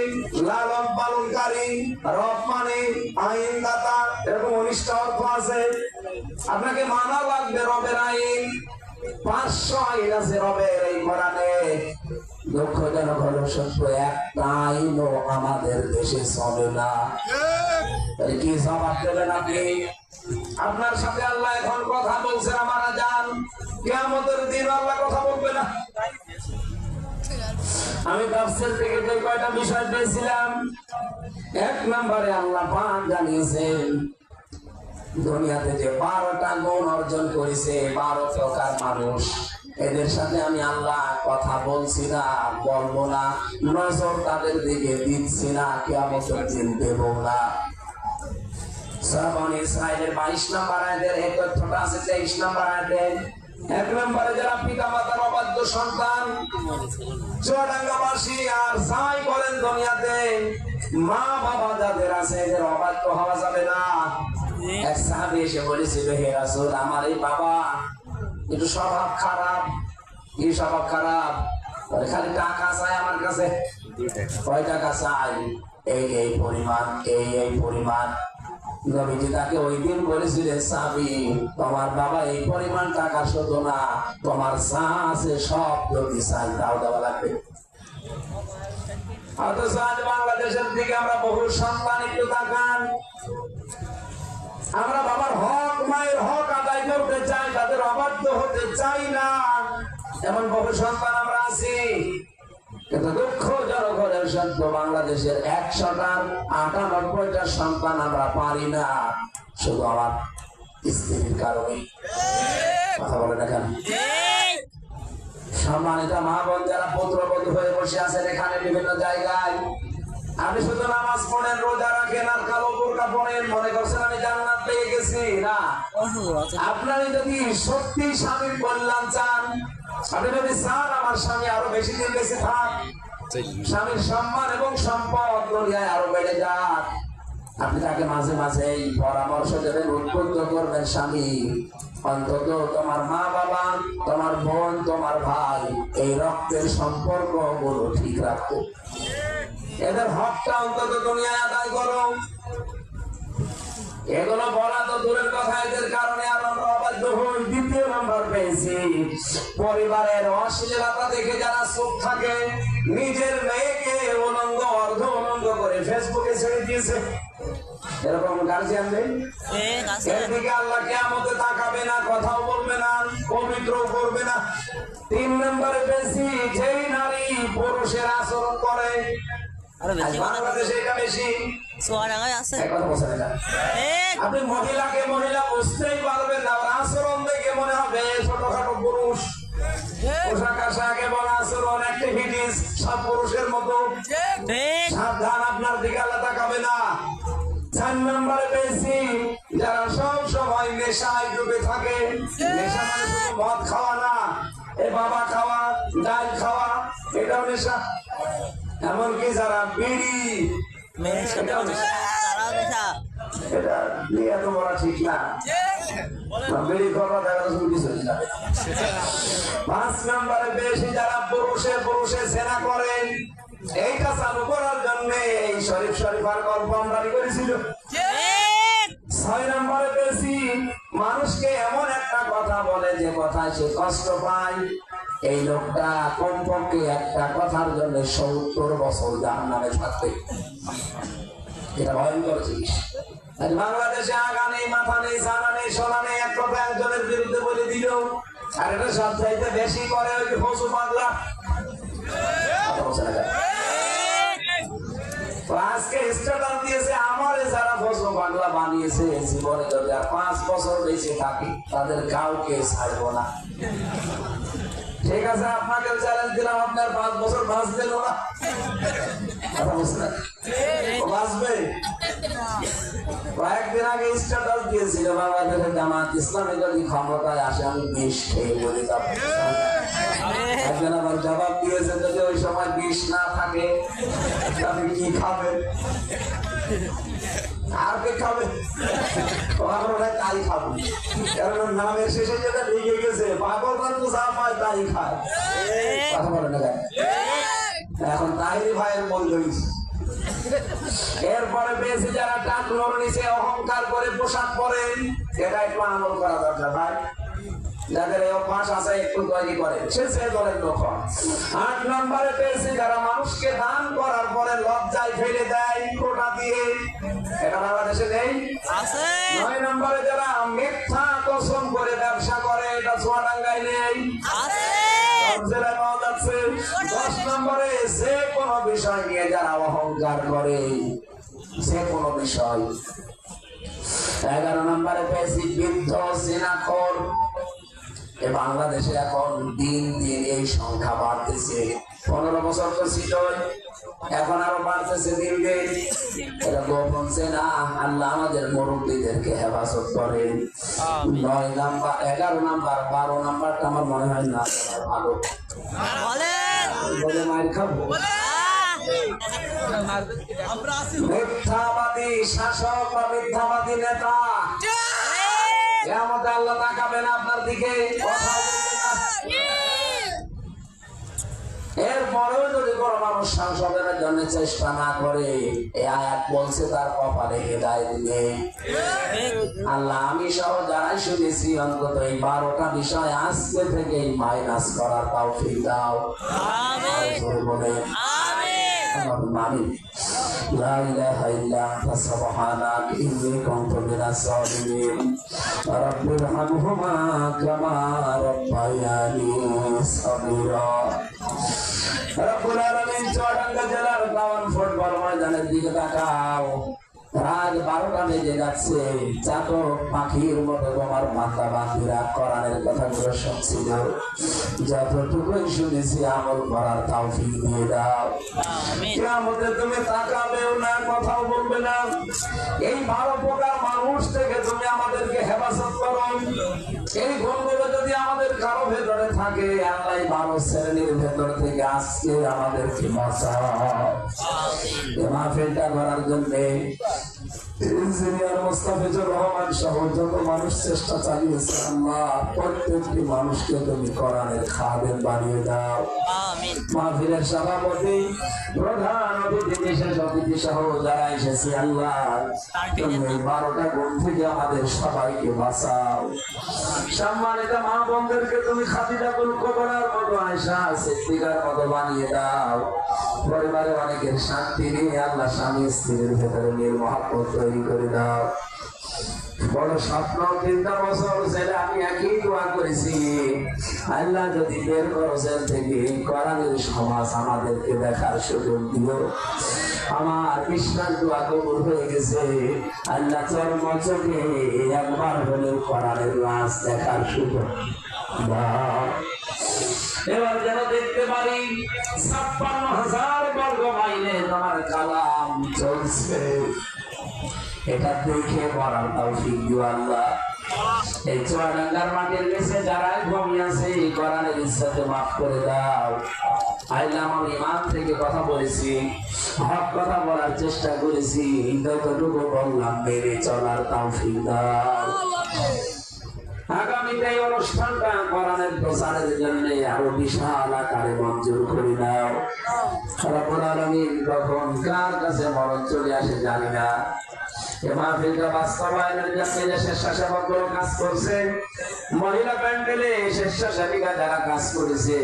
লালন পালনকারী, রব মানে আইনদাতা, এরকম অনিষ্ট অর্থ আছে। আপনাকে মানা লাগবে রবের আইন। 500 আইন আছে রবের এই কোরআনে। দুঃখজনক হলো সত্য, একটা আইনও আমাদের দেশে চলে না। কি জবাব দেবেন আপনি? আপনার সাথে আল্লাহ এখন কথা বলছেন, আমারা জান কিয়ামতের দিন আল্লাহ কথা বলবে না। আমি তাফসীর থেকে যে কয়টা বিষয় পেয়েছিলাম, 1 নম্বরে আল্লাহ পাক জানিয়েছেন দুনিয়াতে যে 12টা গুণ অর্জন করেছে 12 প্রকার মানুষ, এদের সাথে আমি আল্লাহ কথা বলছি না, বলবো না, নজর তাদের দিকে দিচ্ছি না, কিয়ামতের দিন দেব না। সূরা বনী ইসরাঈলের 22 নম্বর আয়াতের এই তথ্যটা আছে 23 নম্বর আয়াতে। 1 নম্বরে যারা পিতামাতার অবাধ্য সন্তান, চুয়াডাঙ্গাবাসী আর যাই করেন দুনিয়াতে, মা বাবা যাদের আছে এদের অবাধ্য হওয়া যাবে না। এক সাহাবী এসে বলেছিল, হে রাসূল, আমার এই বাবা একটু স্বভাব খারাপ। কি স্বভাব খারাপ? বলে খালি টাকা চায় আমার কাছে। কয় টাকা চাই? এই পরিমাণ, এই পরিমাণ। নবীজি তাকে ওই দিন বলেছিলেন, সাহাবী, তোমার বাবা এই পরিমাণ টাকা শুধু না, তোমার যা আছে সব যদি চাই তাও দেওয়া লাগবে। অথচ আজ বাংলাদেশের দিকে আমরা বহু সন্তান একটু তাকান, আমরা বাবার হক মায়ের হক আদায় করতে চাই, তাদের অবাধ্য হতে চাই না, এমন বহু সন্তান আমরা আছি। কিন্তু দুঃখজনক হলেও সত্য, বাংলাদেশের 100টার 98টা সন্তান আমরা পারি না, শুধু আমার স্ত্রীর কারণে। কথা বলে দেখেন। সম্মানিত মা বোন যারা পুত্রবধূ হয়ে বসে আছেন এখানে বিভিন্ন জায়গায়, আপনি শুধু নামাজ পড়েন, রোজা রাখেন আর কালো বোরকা পড়েন, মনে করছেন আমি জান্নাত পেয়ে গেছি? না। আপনারা যদি সত্যি স্বামীর কল্যাণ চান, আপনি যদি চান আমার স্বামী আরো বেশি দিন বেঁচে থাক, স্বামীর সম্মান এবং সম্পদ দুনিয়ায় আরো বেড়ে যাক, আপনি তাকে মাঝে মাঝে এই পরামর্শ দেবেন, উদ্বুদ্ধ করবেন, স্বামী অন্তত তোমার মা বাবা, তোমার বোন, তোমার ভাই, এই রক্তের সম্পর্ক গুলো ঠিক রাখো, এদের হকটা অন্তত দুনিয়ায় আদায় করো। এগুলো বলা তো দূরের কথা, এদের কারণে আর আমরা অবাধ্য হই। 2য় নাম্বার পেয়েছি, পরিবারের অশ্লীলতা দেখে যারা চুপ থাকে, নিজের মেয়েকে উলঙ্গ অর্ধ উলঙ্গ করে ফেসবুকে ছেড়ে দিয়েছে, এরকম গার্জিয়ান নেই? এর দিকে আল্লাহ কিয়ামতে তাকাবে না, কথাও বলবে না, পবিত্রও করবে না। 3 নম্বরে পেয়েছি, যেই নারী পুরুষের আচরণ করে, বাংলাদেশে এটা বেশি। আপনি মহিলাকে মহিলা বুঝতেই পারবেন না, আচরণ দেখে মনে হবে ছোটখাটো পুরুষ। নেশায় ডুবে থাকে। নেশা মানে শুধু মদ খাওয়া না, এ বাবা খাওয়া, ডাল খাওয়া, এটাও নেশা। এমনকি যারা বিড়ি, এটাও নেশা। এটা নিয়ে এত বলা ঠিক না। বিড়ি খাওয়া দেখা যাচ্ছে উঠে চলে যাবে। 5 নম্বরে বেশি যারা পুরুষে সেনা করেন, এইটা চালু করার জন্য এই শরীফার গল্প আমদানি করেছিল। 6 নম্বরে বেশি মানুষকে এমন একটা কথা বলে যে কথায় সে কষ্ট পায়। এই লোকটা কমপক্ষে একটা কথার জন্য 70 বছর জাহান্নামে থাকবে। এটা ভয়ঙ্কর জিনিস। বাংলাদেশে আগা নেই, মাথা নেই, জানা নেই, শোনা নেই, এক কথা একজনের বিরুদ্ধে বলে দিল। আর এটা সব চাইতে বেশি করে ওই পশু পাগলা। আজকে স্ট্যাটাস দিয়েছে, আমারে যারা পশু পাগলা বানিয়েছে জীবনে যদি আর 5 বছর বেঁচে থাকে তাদের কাউকে ছাড়বো না। ঠিক আছে, আপনাকে চ্যালেঞ্জ দিলাম, আপনার 5 বছর বাঁচবেন না, কথা বুঝলেন? বাঁচবে। কয়েকদিন আগে স্ট্যাটাস দিয়েছিল, বাংলাদেশের জামাত ইসলামী যদি ক্ষমতায় আসে আমি বিষ খেয়ে বলে যাব। একজন আবার জবাব দিয়েছে, যদি ওই সময় বিষ না থাকে আপনি কি খাবেন? আর কে খাবে? তাই খাবো, কারণ নামের শেষে যেটা লিখে গেছে পাগল তো যা পায় তাই খায়। কথা বলে না এখন তাহিরি ভাইয়ের মূল্য হয়েছে। এরপরে বেশি যারা টাকলোর নিচে অহংকার করে পোশাক পরেন, এটা একটু আমল করা দরকার ভাই। যাদের এই অভ্যাস আছে একটু তৈরি করে, সে দলের লোক। 8 নম্বরে পেয়েছে যারা মানুষকে দান করার পরে লজ্জায় ফেলে দেয় কোটা দিয়ে, এটা বাংলাদেশে নেই। 9 নম্বরে যারা মিথ্যা কসম করে ব্যবসা করে, এটা চুয়াডাঙ্গায় নেই, জেলায় পাওয়া যাচ্ছে। 10 নম্বরে যে কোনো বিষয় নিয়ে যারা অহংকার করে, যে কোনো বিষয়। 11 নম্বরে পেয়েছি বৃদ্ধ জিনাখোর। বাংলাদেশে এখন দিন দিন এই সংখ্যা বাড়তেছে। 15 বছর তো ছিল, এখন আরো বাড়তেছে দিন দিন। এটা গোপন না, আল্লাহ আমাদের মুরব্বীদেরকে হেফাজত করেন। 9 নাম্বার, 11 নাম্বার, 12 নাম্বারটা আমার মনে হয় না ভালো বলে মায়ের খাবো। মিথ্যাবাদী শাসক বা মিথ্যাবাদী নেতা, কিয়ামতে আল্লাহ তাকাবেন আপনার দিকে, কথা বলবেন না। এরপরেও যদি কোনো মানুষ সংশোধনের জন্য চেষ্টা না করে, এই আয়াত বলছে তার কপালে হেদায়েত নেই। আল্লাহ আমি সহ যারাই শুনেছি অন্তত এই 12টা বিষয় আজকে থেকে মাইনাস করার তৌফিক দাও। আমিন। আমিন। لا إله إلا أنت سبحانك إني كنت من الظالمين رب ارحمهما كما ربياني صغيرا রব্বুল আলামিন চুয়াডাঙ্গা জেলার গাওয়ান ফুটবল ময়দানের দিকে তাকাও। রাত 12টা বেজে যাচ্ছে, চাতক পাখির মতো তোমার মাথা বান্ধিরা কোরআনের কথাগুলো শুনছিল। যতটুকুই শুনেছি আমল করার তৌফিক দিয়ে দাও। কিয়ামতে তুমি তাকাবেও না, কথাও বলবে না। এই 12 প্রকার মানুষ থেকে তুমি আমাদেরকে হেফাজত করো। এই গুণগুলো যদি আমাদের কারো ভেতরে থাকে, আল্লাহ 12 শ্রেণীর ভেতর থেকে আজকে আমাদেরকে বাঁচাও। এই মাহফিলটা করার জন্য ইঞ্জিনিয়ার মোস্তাফিজুর রহমান সহ যত মানুষ চেষ্টা চালিয়েছে, আল্লাহ প্রত্যেকটি মানুষকে তুমি কোরআনের খাদেম বানিয়ে দাও। মাহফিলের সভাপতি, প্রধান অতিথি, বিশেষ অতিথি সহ যারা এসেছে, আল্লাহ তুমি 12টা গুণ থেকে আমাদের সবাইকে বাঁচাও। সম্মানিত মা বোনদেরকে তুমি খাদিজাতুল কুবরার মতো, আয়েশা সিদ্দিকার মতো বানিয়ে দাও। পরিবারে অনেকের শান্তি নিয়ে আল্লাহ স্বামী স্ত্রীর ভেতরে নীল মহব্বত তৈরি করে দাও। বড় স্বপ্ন, 3টা বছর ছেলে, আমি একই দোয়া করেছি, আল্লাহ যদি বের করো জেল থেকে, কোরআনের সমাজ আমাদেরকে দেখার সুযোগ দিও। আমার বিশ্বাস দোয়া কবুল হয়ে গেছে। আল্লাহ চরম চোখে একবার হলেও কোরআনের নাচ দেখার সুযোগ দাও। এবার যেন দেখতে পারি 56,000 বর্গ মাইলে তোমার কালাম চলছে, এটা দেখে পড়ার তৌফিক দিও আল্লাহ। এই চুয়াডাঙ্গার মাটির নিচে যারা ঘুমিয়ে আছে কোরআনের ইজ্জতে মাফ করে দাও। আইলাম আমি ইমান থেকে কথা বলেছি, হক কথা বলার চেষ্টা করেছি, যতটুকু বললাম মেনে চলার তৌফিক দাও। আগামীতে এই অনুষ্ঠানটা কোরআনের প্রচারের জন্য আরো বিশাল আকারে মঞ্জুর করে নাও। রব্বুল আলামিন কখন কার কাছে মরণ চলে আসে জানি না। এই মাহফিলটা বাস্তবায়নের জন্য যে স্বেচ্ছাসেবকগুলো কাজ করছে, মহিলা প্যান্ডেলে স্বেচ্ছাসেবিকা যারা কাজ করেছে,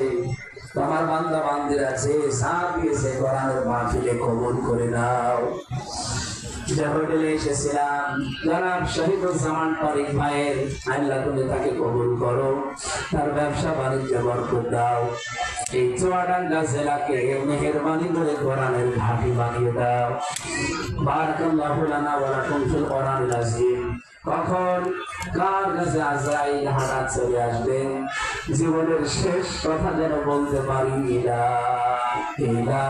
তোমার বান্দা বান্দির আছে সাথ দিয়েছে, কোরআনের মাহফিলে কবুল করে নাও। যে হোটেলে এসেছিলাম জনাব শহীদুজ্জামান তারিক ভাইয়ের, আল্লাহ তুমি তাকে কবুল করো, তার ব্যবসা বাণিজ্য বরকত দাও। এই চুয়াডাঙ্গা জেলাকে মেহেরবানি করে কোরআনের ঘাঁটি বানিয়ে দাও। বারাকাল্লাহু লানা ওয়া লাকুম ফিল কোরআনিল আযীম। কখন কার কাছে আজরাইল হাঁটা চলে আসবে, জীবনের শেষ কথা যেন বলতে পারি, ইলা ইলা